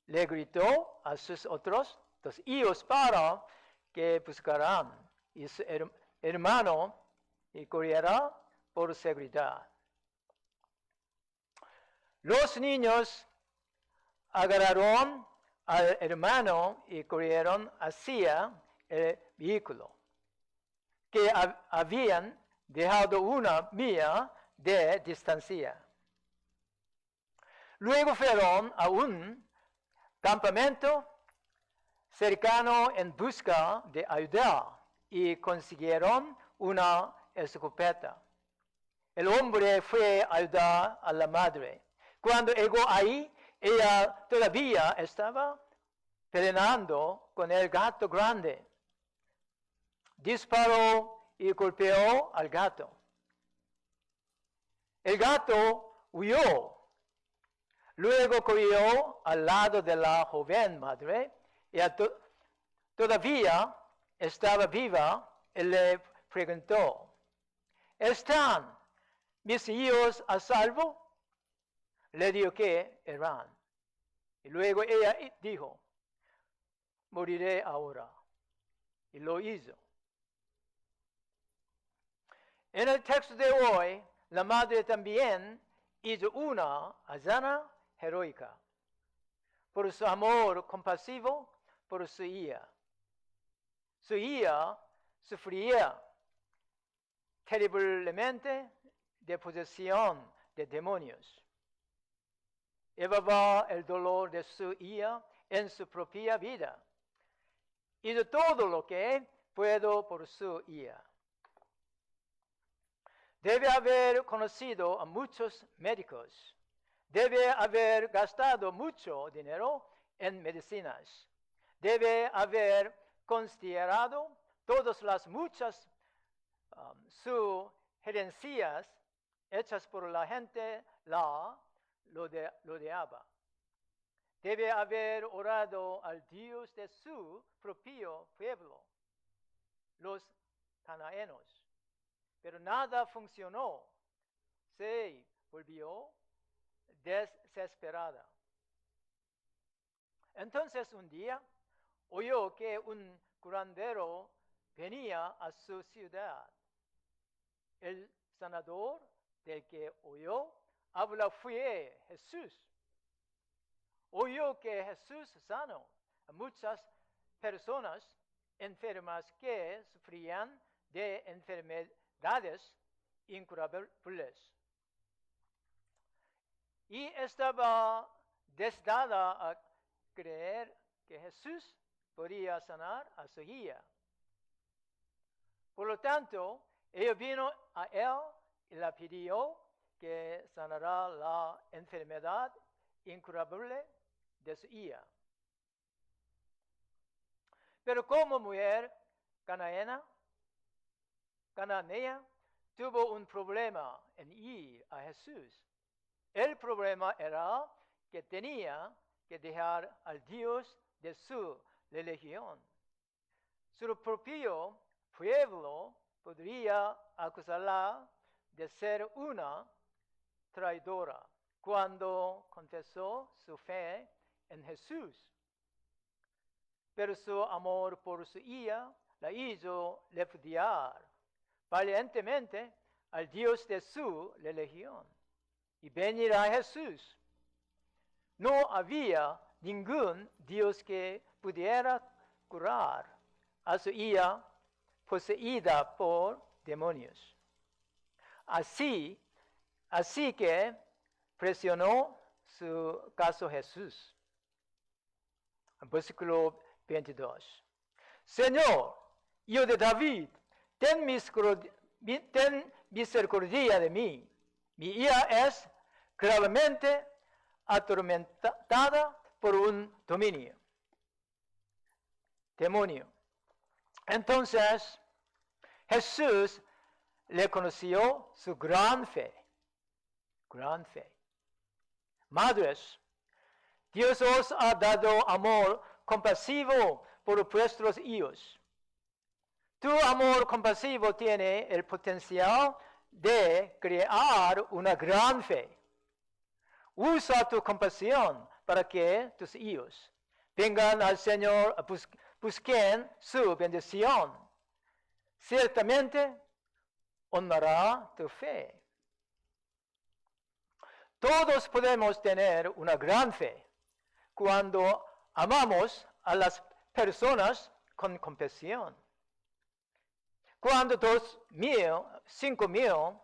le gritó a sus otros 2 hijos para que buscaran y su hermano y corriera por seguridad. Los niños agarraron al hermano y corrieron hacia el vehículo, que habían dejado una milla de distancia. Luego fueron a un campamento cercano en busca de ayuda y consiguieron una escopeta. El hombre fue a ayudar a la madre. Cuando llegó ahí, ella todavía estaba peleando con el gato grande. Disparó y golpeó al gato. El gato huyó. Luego corrió al lado de la joven madre y todavía estaba viva y le preguntó, ¿están mis hijos a salvo? Le dijo que eran. Y luego ella dijo, moriré ahora. Y lo hizo. En el texto de hoy, la madre también hizo una hazaña heroica por su amor compasivo por su hija. Su hija sufría terriblemente de posesión de demonios. Llevaba el dolor de su hija en su propia vida. Hizo todo lo que pudo por su hija. Debe haber conocido a muchos médicos. Debe haber gastado mucho dinero en medicinas. Debe haber considerado todas las muchas sugerencias hechas por la gente lo odiaba. Debe haber orado al Dios de su propio pueblo, los cananeos. Pero nada funcionó. Se volvió desesperada. Entonces un día oyó que un curandero venía a su ciudad. El sanador del que oyó habla fue Jesús. Oyó que Jesús sanó a muchas personas enfermas que sufrían de enfermedades incurables. Y estaba destinada a creer que Jesús podía sanar a su hija. Por lo tanto, ella vino a él y le pidió que sanara la enfermedad incurable de su hija. Pero como mujer cananea, tuvo un problema en ir a Jesús. El problema era que tenía que dejar al Dios de su religión. Su propio pueblo podría acusarla de ser una traidora cuando confesó su fe en Jesús. Pero su amor por su hija la hizo repudiar valientemente al Dios de su religión y venir a Jesús. No había ningún Dios que pudiera curar a su hija poseída por demonios. Así que presionó su caso Jesús. Versículo 22. Señor, hijo de David, ten misericordia de mí. Mi hija es gravemente atormentada por un demonio. Entonces, Jesús le conoció su gran fe. Gran fe. Madres, Dios os ha dado amor compasivo por vuestros hijos. Tu amor compasivo tiene el potencial de crear una gran fe. Usa tu compasión para que tus hijos vengan al Señor, busquen su bendición. Ciertamente honrará tu fe. Todos podemos tener una gran fe cuando amamos a las personas con compasión. Cuando 2,000, 5,000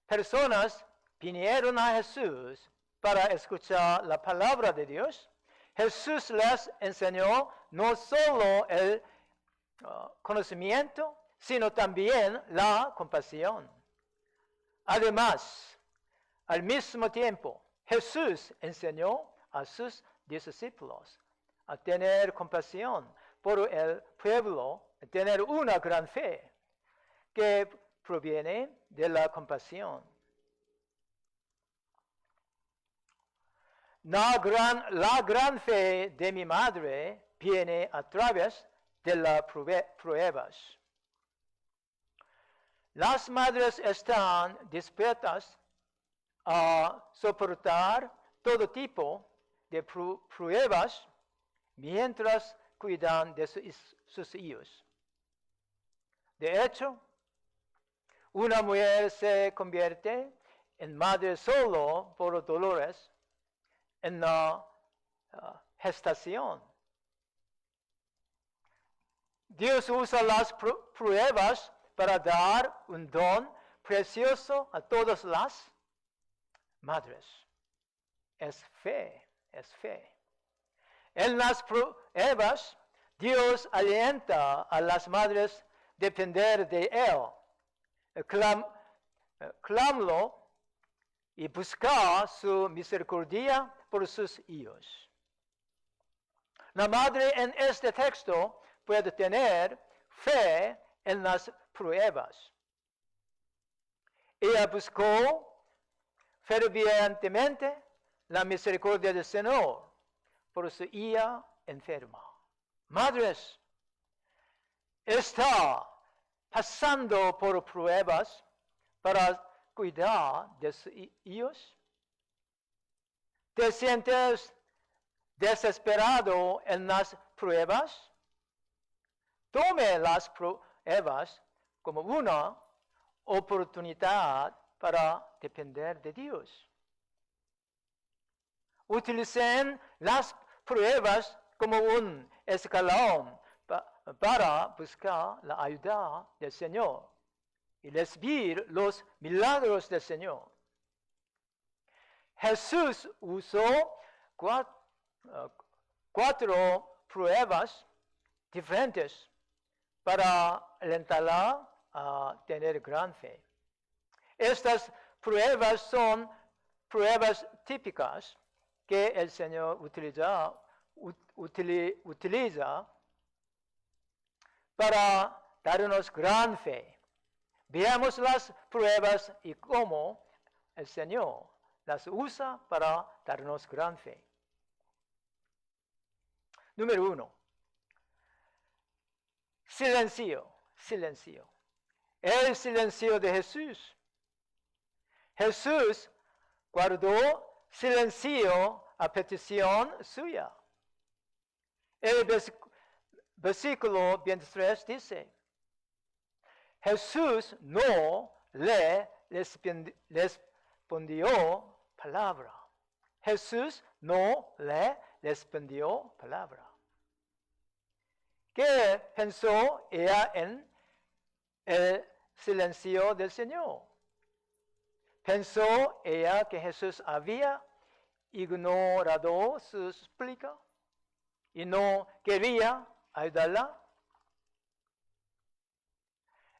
personas vinieron a Jesús para escuchar la palabra de Dios, Jesús les enseñó no solo el conocimiento, sino también la compasión. Además, al mismo tiempo, Jesús enseñó a sus discípulos a tener compasión por el pueblo, a tener una gran fe que proviene de la compasión. la gran fe de mi madre viene a través de las pruebas. Las madres están dispuestas a soportar todo tipo de pruebas mientras cuidan de sus hijos. De hecho, una mujer se convierte en madre solo por dolores en la gestación. Dios usa las pruebas para dar un don precioso a todas las madres. Es fe, es fe. En las pruebas, Dios alienta a las madres a depender de Él, clámalo y buscar su misericordia por sus hijos. La madre en este texto puede tener fe en las pruebas. Ella buscó fervientemente la misericordia del Señor por su hija enferma. Madres, está pasando por pruebas para cuidar de sus hijos. ¿Te sientes desesperado en las pruebas? Tome las pruebas como una oportunidad para depender de Dios. Utilicen las pruebas como un escalón para buscar la ayuda del Señor y recibir los milagros del Señor. Jesús usó cuatro pruebas diferentes para alentarla a tener gran fe. Estas pruebas son pruebas típicas que el Señor utiliza para darnos gran fe. Veamos las pruebas y cómo el Señor las usa para darnos gran fe. Número 1. Silencio. El silencio de Jesús. Jesús guardó silencio a petición suya. El versículo 23 dice, Jesús no le respondió palabra. Jesús no le respondió palabra. ¿Qué pensó ella en el silencio del Señor? ¿Pensó ella que Jesús había ignorado su súplica y no quería ayudarla?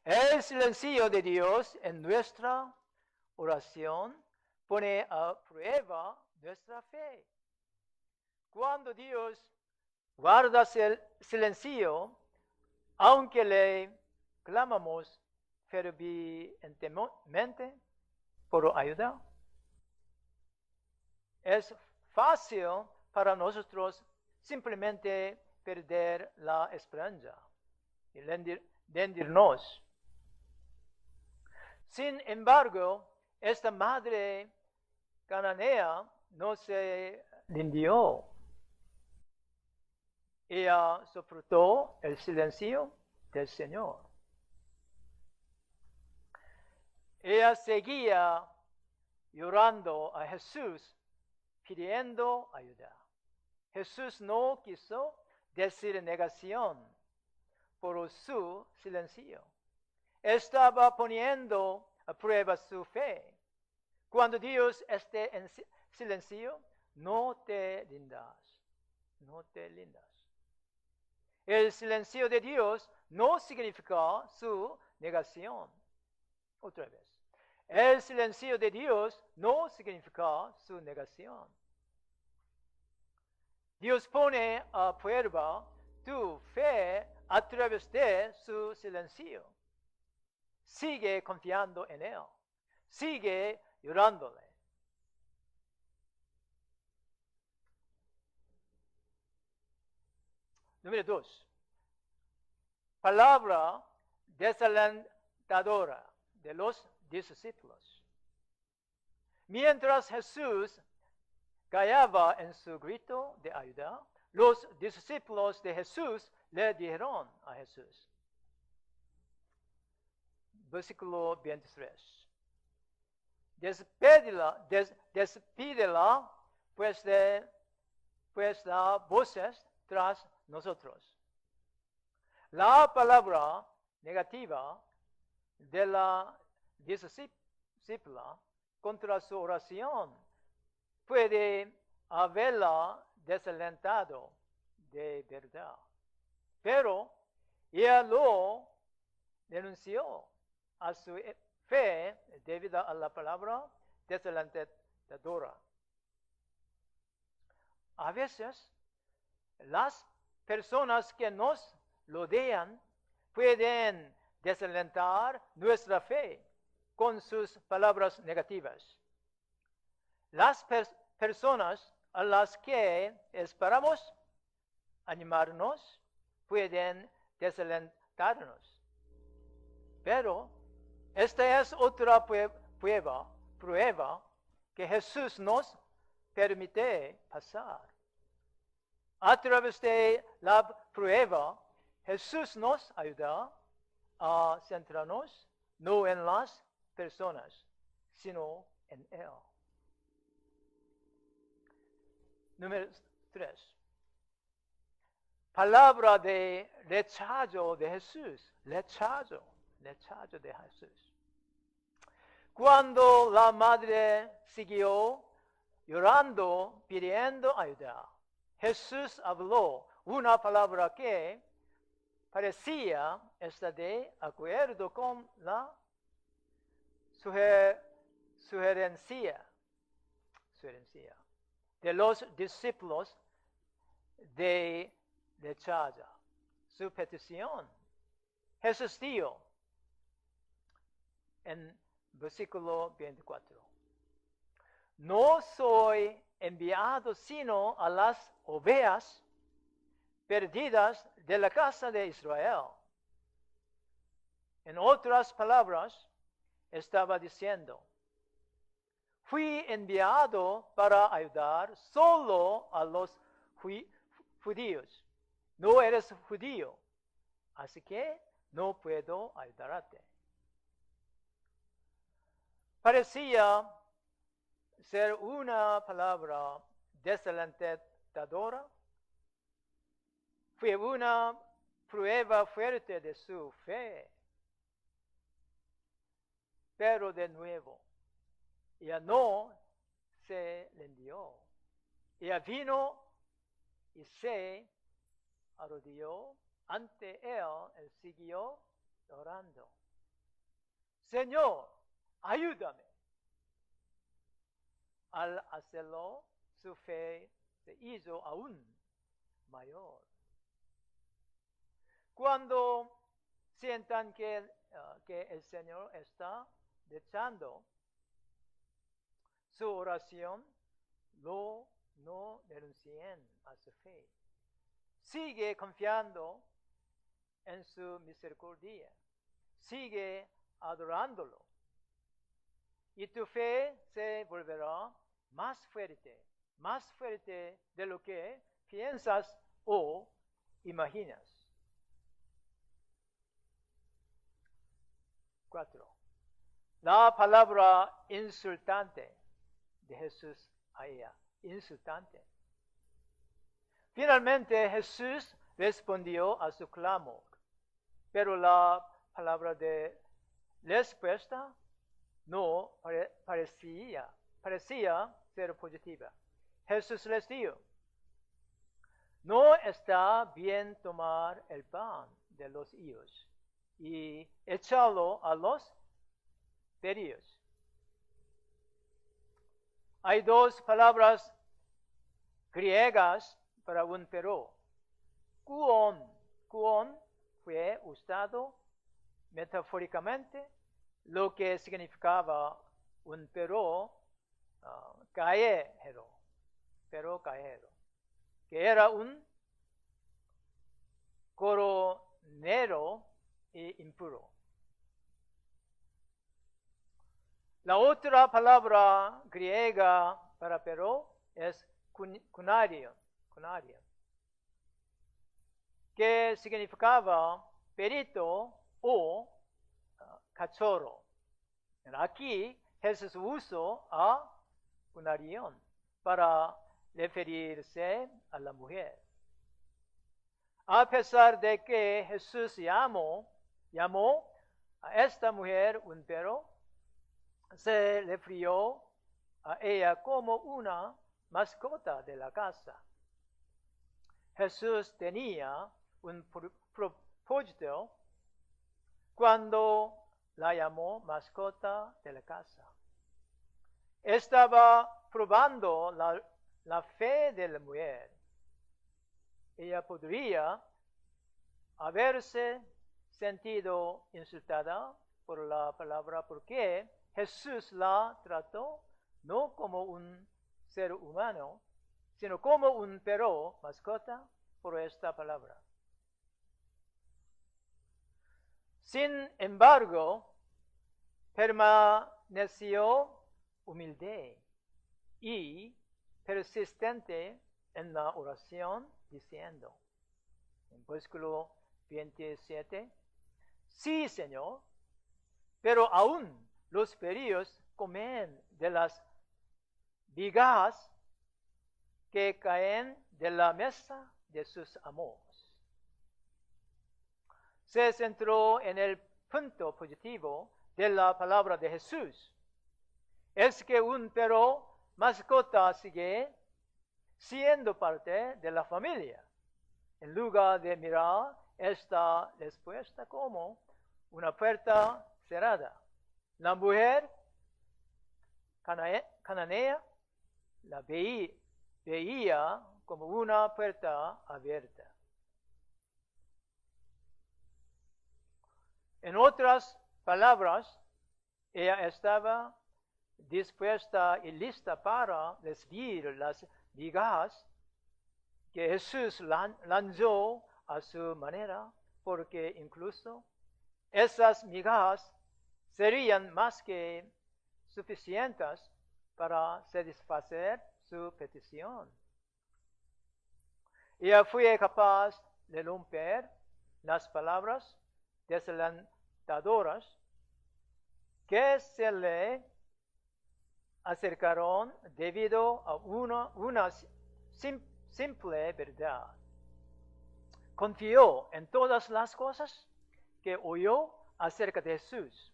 El silencio de Dios en nuestra oración pone a prueba nuestra fe. Cuando Dios guarda el silencio, aunque le clamamos fervientemente por ayuda, es fácil para nosotros simplemente perder la esperanza y rendirnos. Sin embargo, esta madre cananea no se rindió. Ella soportó el silencio del Señor. Ella seguía llorando a Jesús, pidiendo ayuda. Jesús no quiso decir negación por su silencio. Estaba poniendo a prueba su fe. Cuando Dios esté en silencio, no te rindas. No te rindas. El silencio de Dios no significa su negación. Otra vez. El silencio de Dios no significa su negación. Dios pone a prueba tu fe a través de su silencio. Sigue confiando en Él. Sigue llorándole. Número 2. Palabra desalentadora de los discípulos. Mientras Jesús callaba en su grito de ayuda, los discípulos de Jesús le dijeron a Jesús. Versículo 23. Despídela, pues da voces tras nosotros. La palabra negativa de la discípula contra su oración puede haberla desalentado de verdad. Pero ella lo denunció a su fe debido a la palabra desalentadora. A veces, las personas que nos rodean pueden desalentar nuestra fe con sus palabras negativas. Las personas a las que esperamos animarnos pueden desalentarnos. Pero esta es otra prueba que Jesús nos permite pasar. A través de la prueba, Jesús nos ayuda a centrarnos no en las personas, sino en Él. Número 3. Palabra de rechazo de Jesús. Rechazo de Jesús. Cuando la madre siguió llorando, pidiendo ayuda, Jesús habló una palabra que parecía estar de acuerdo con la sugerencia de los discípulos de rechazo. Su petición. Jesús dijo en versículo 24. No soy enviado sino a las ovejas perdidas de la casa de Israel. En otras palabras, estaba diciendo, fui enviado para ayudar solo a los judíos. No eres judío, así que no puedo ayudarte. Parecía ser una palabra desalentadora. Fue una prueba fuerte de su fe. Pero de nuevo, ella no se rindió. Ella vino y se arrodilló ante él y siguió orando. Señor, ayúdame. Al hacerlo, su fe se hizo aún mayor. Cuando sientan que el Señor está rechazando su oración, no renuncien a su fe. Sigue confiando en su misericordia. Sigue adorándolo. Y tu fe se volverá más fuerte de lo que piensas o imaginas. 4. La palabra insultante de Jesús a ella. Insultante. Finalmente Jesús respondió a su clamor, pero la palabra de respuesta no parecía ser positiva. Jesús les dijo, no está bien tomar el pan de los hijos y echarlo a los perrillos. Hay dos palabras griegas para un perro. Kuon fue usado metafóricamente, lo que significaba un perro callejero, que era un coronero y impuro. La otra palabra griega para pero es cunarion, que significaba perito o cachorro. Aquí Jesús usó a cunarion para referirse a la mujer. A pesar de que Jesús llamó a esta mujer un perro, se refirió a ella como una mascota de la casa. Jesús tenía un propósito cuando la llamó mascota de la casa. Estaba probando la fe de la mujer. Ella podría haberse sentido insultada por la palabra porque Jesús la trató no como un ser humano, sino como un perro mascota por esta palabra. Sin embargo, permaneció humilde y persistente en la oración, diciendo, en versículo 27, sí, Señor, pero aún los perrillos comen de las migajas que caen de la mesa de sus amos. Se centró en el punto positivo de la palabra de Jesús. Es que un perro mascota sigue siendo parte de la familia, en lugar de mirar esta respuesta como una puerta cerrada. La mujer cananea la veía como una puerta abierta. En otras palabras, ella estaba dispuesta y lista para recibir las migajas que Jesús lanzó a su manera, porque incluso esas migajas serían más que suficientes para satisfacer su petición. Ella fue capaz de romper las palabras desalentadoras que se le acercaron debido a una simple verdad. Confió en todas las cosas que oyó acerca de Jesús.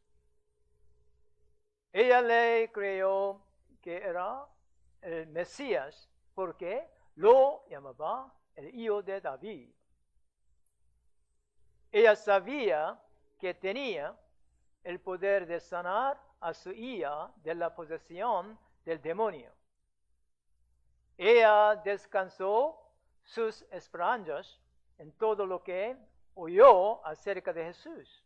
Ella le creyó que era el Mesías porque lo llamaba el hijo de David. Ella sabía que tenía el poder de sanar a su hija de la posesión del demonio. Ella descansó sus esperanzas en todo lo que oyó acerca de Jesús.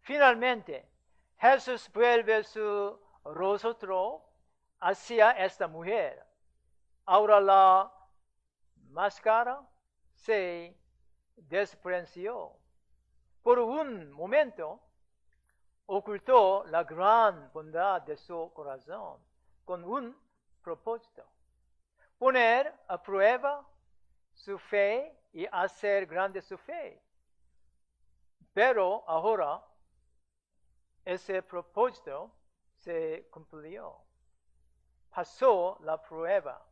Finalmente, Jesús vuelve su rostro hacia esta mujer. Ahora la máscara se desprendió. Por un momento, ocultó la gran bondad de su corazón con un propósito: poner a prueba su fe y hacer grande su fe. Pero ahora ese propósito se cumplió. Pasó la prueba.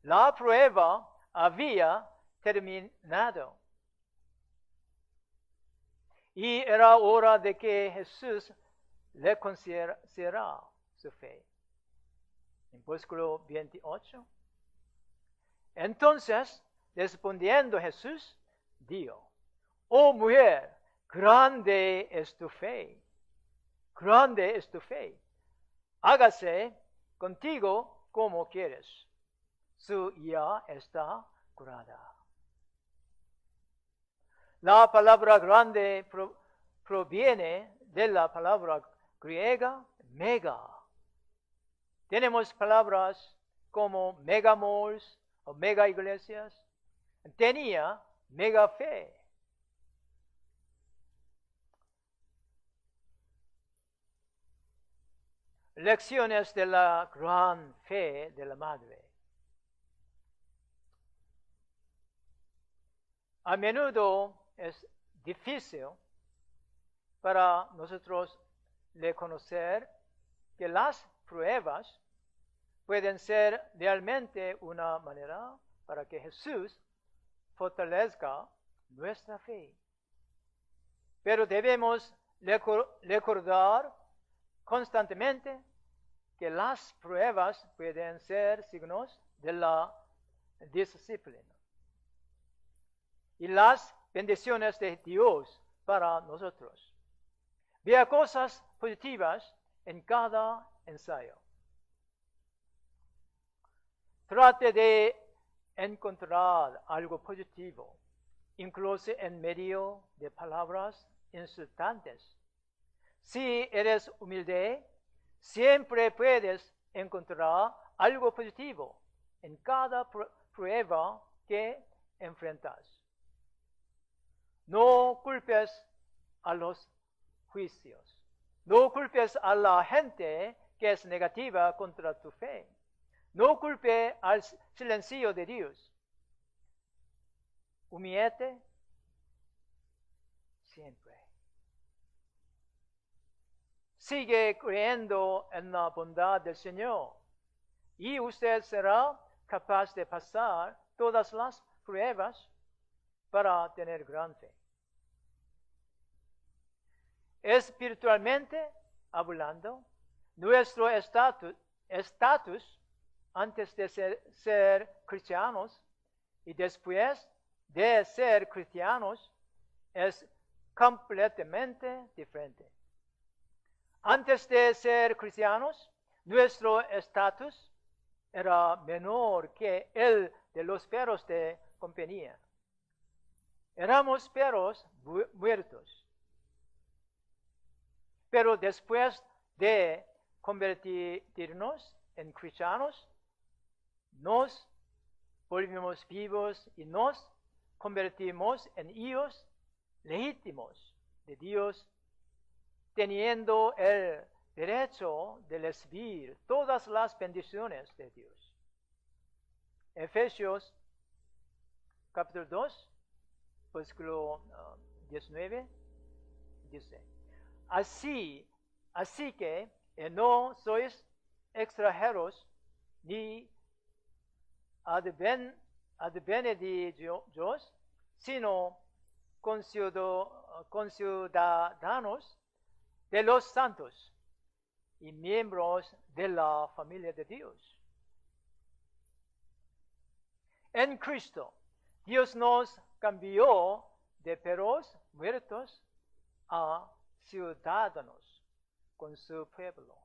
La prueba había terminado. Y era hora de que Jesús le considerara su fe. En versículo 28. Entonces, respondiendo Jesús, dijo: oh mujer, grande es tu fe. Grande es tu fe. Hágase contigo como quieres. Su hija está curada. La palabra grande proviene de la palabra griega mega. Tenemos palabras como megamols o mega iglesias, tenía mega fe. Lecciones de la gran fe de la madre. A menudo es difícil para nosotros reconocer que las pruebas pueden ser realmente una manera para que Jesús fortalezca nuestra fe. Pero debemos recordar constantemente que las pruebas pueden ser signos de la disciplina y las bendiciones de Dios para nosotros. Vea cosas positivas en cada ensayo. Trate de encontrar algo positivo, incluso en medio de palabras insultantes. Si eres humilde, siempre puedes encontrar algo positivo en cada prueba que enfrentas. No culpes a los juicios. No culpes a la gente que es negativa contra tu fe. No culpe al silencio de Dios. Humíllate siempre. Sigue creyendo en la bondad del Señor y usted será capaz de pasar todas las pruebas para tener gran fe. Espiritualmente hablando, nuestro estatus antes de ser cristianos y después de ser cristianos es completamente diferente. Antes de ser cristianos, nuestro estatus era menor que el de los perros de compañía. Éramos perros muertos. Pero después de convertirnos en cristianos, nos volvimos vivos y nos convertimos en hijos legítimos de Dios, teniendo el derecho de recibir todas las bendiciones de Dios. Efesios capítulo 2, versículo 19, dice: Así que no sois extranjeros ni advenedizos, sino conciudadanos de los santos y miembros de la familia de Dios. En Cristo, Dios nos cambió de perros muertos a ciudadanos con su pueblo,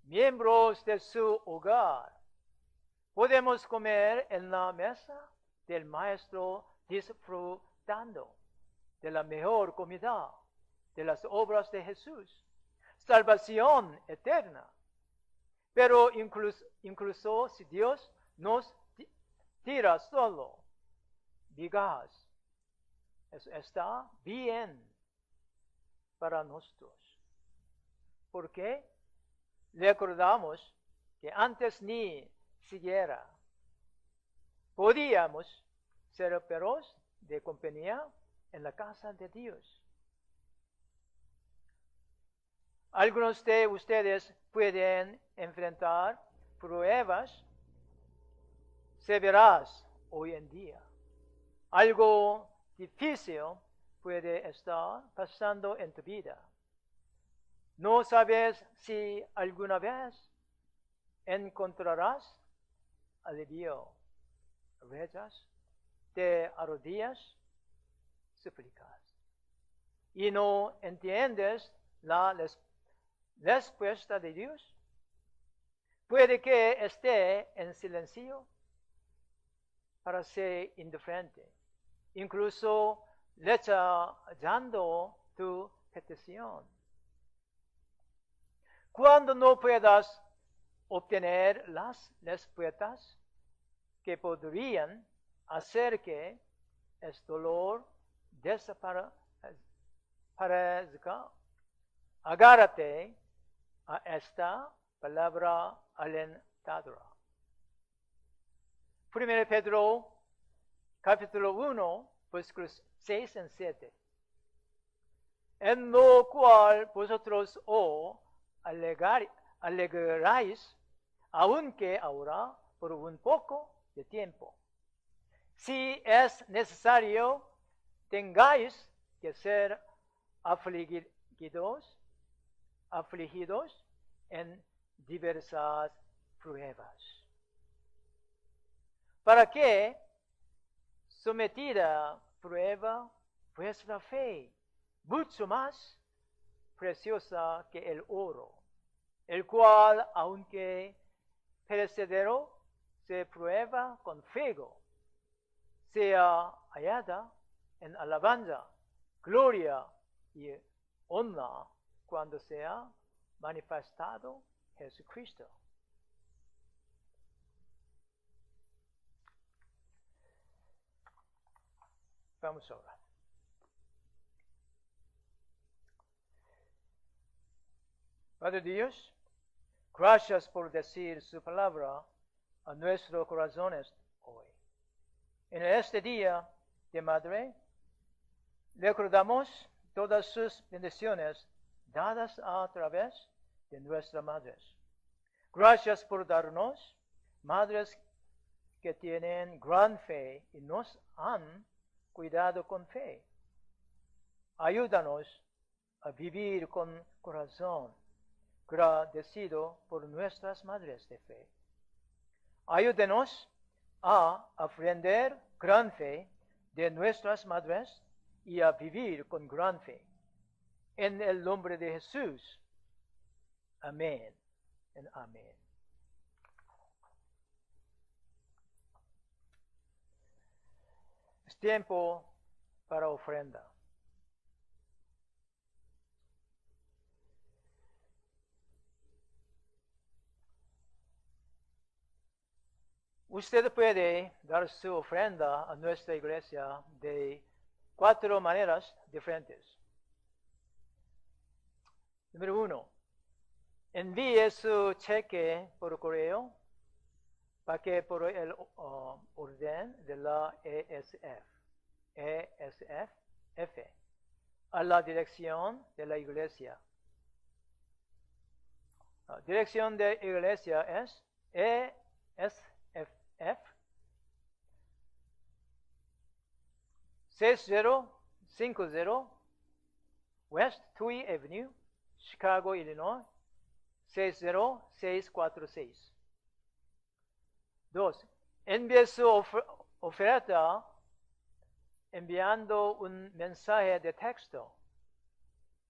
miembros de su hogar. Podemos comer en la mesa del Maestro disfrutando de la mejor comida, de las obras de Jesús, salvación eterna. Pero incluso si Dios nos tira solo migajas, eso está bien para nosotros. ¿Por qué? Recordamos que antes ni siquiera podíamos ser perros de compañía en la casa de Dios. Algunos de ustedes pueden enfrentar pruebas severas hoy en día. Algo difícil puede estar pasando en tu vida. No sabes si alguna vez encontrarás alivio. Rezas, te arrodillas, suplicas. Y no entiendes la respuesta de Dios. Puede que esté en silencio para ser indiferente, incluso rechazando tu petición. Cuando no puedas obtener las respuestas que podrían hacer que el dolor desaparezca. Agárrate a esta palabra alentadora. 1 Pedro capítulo 1, versículos 6 y 7. En lo cual vosotros os alegráis, aunque ahora por un poco de tiempo. Si es necesario, tengáis que ser afligidos en diversas pruebas, para que, sometida a prueba, vuestra fe, mucho más preciosa que el oro, el cual, aunque perecedero, se prueba con fuego, sea hallada en alabanza, gloria y honra cuando sea manifestado Jesucristo. Vamos ahora. Padre Dios, gracias por decir su palabra a nuestros corazones hoy. En este día de Madre, recordamos todas sus bendiciones dadas a través de nuestras madres. Gracias por darnos madres que tienen gran fe y nos han cuidado con fe. Ayúdanos a vivir con corazón agradecido por nuestras madres de fe. Ayúdenos a aprender gran fe de nuestras madres y a vivir con gran fe. En el nombre de Jesús. Amén. Y amén. Es tiempo para ofrenda. Usted puede dar su ofrenda a nuestra iglesia de 4 maneras diferentes. Número 1. Envíe su cheque por correo, pague por el orden de la ESF, a la dirección de la iglesia. La dirección de iglesia es ESF 6050 West Tui Avenue, Chicago, Illinois 60646. 2. Envíe su oferta enviando un mensaje de texto.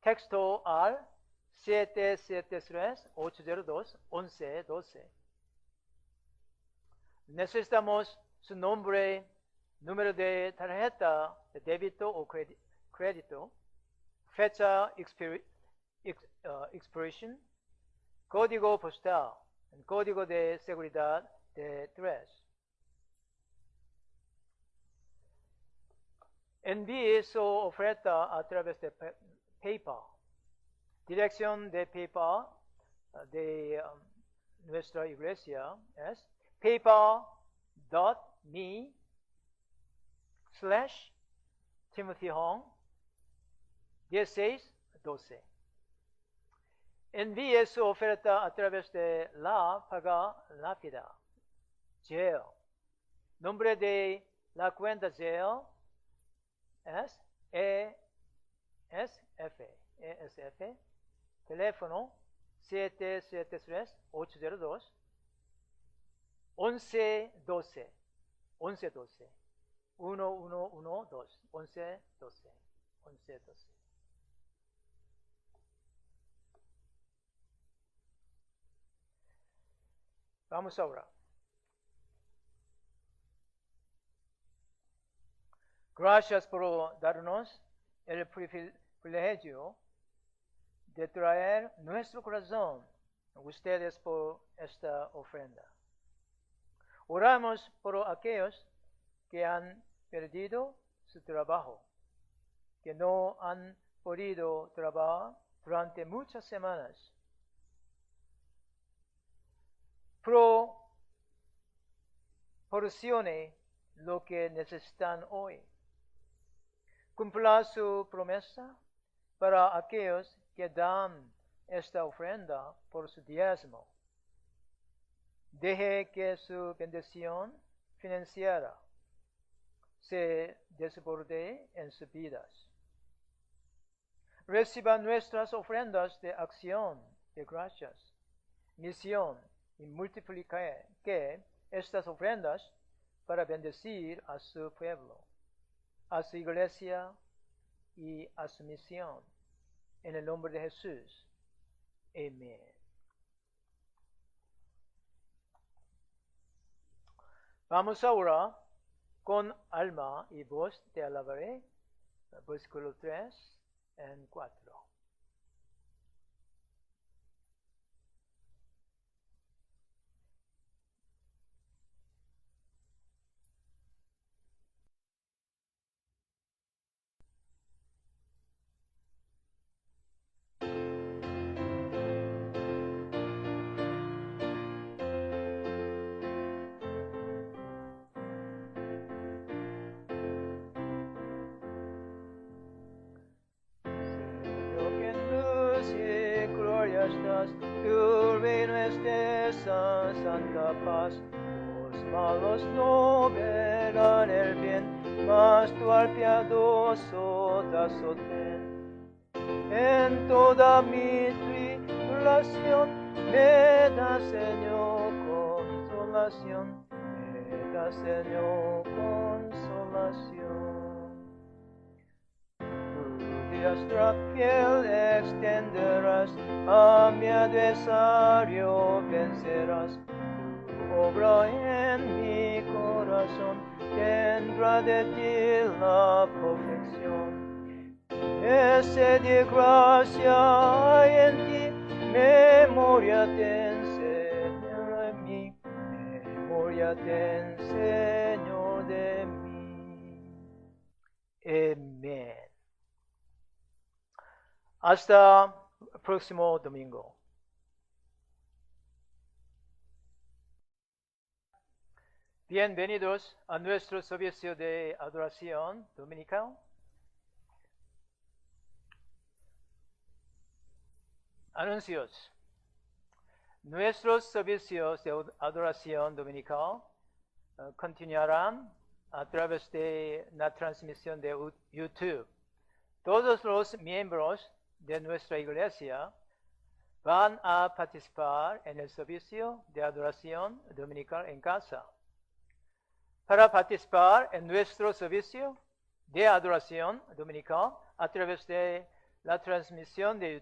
Texto al 773-802-1112. Necesitamos su nombre, número de tarjeta de débito o crédito, fecha expiration, código postal, y código de seguridad de 3. Envíe su oferta a través de PayPal. Dirección de PayPal de nuestra iglesia es paypal.me/Timothy Hong 1612. Envíe su oferta a través de la paga rápida. Zelle. Nombre de la cuenta Zelle es ESF. Teléfono 773-802-1112. 1112. 1112. 1112. Vamos ahora. Gracias por darnos el privilegio de traer nuestro corazón a ustedes por esta ofrenda. Oramos por aquellos que han perdido su trabajo, que no han podido trabajar durante muchas semanas. Proporcione lo que necesitan hoy. Cumpla su promesa para aquellos que dan esta ofrenda por su diezmo. Deje que su bendición financiera se desborde en sus vidas. Reciba nuestras ofrendas de acción de gracias, misión y multiplique estas ofrendas para bendecir a su pueblo, a su iglesia y a su misión. En el nombre de Jesús. Amén. Vamos ahora con alma y voz te alabaré, versículo 3 y 4. Tu reino es de santa paz, los malos no verán el bien, mas tú al piadoso das sostén. En toda mi tribulación me da, Señor, consolación, me da, Señor, consolación. Diestra fiel extenderás, a mi adversario vencerás. Tu obra en mi corazón tendrá de ti la perfección. Ese de gracia hay en ti, memoria ten, Señor, de mí, memoria ten, Señor, de mí. Amén. Hasta el próximo domingo. Bienvenidos a nuestro servicio de adoración dominical. Anuncios. Nuestros servicios de adoración dominical continuarán a través de la transmisión de YouTube. Todos los miembros de nuestra iglesia van a participar en el servicio de adoración dominical en casa. Para participar en nuestro servicio de adoración dominical a través de la transmisión de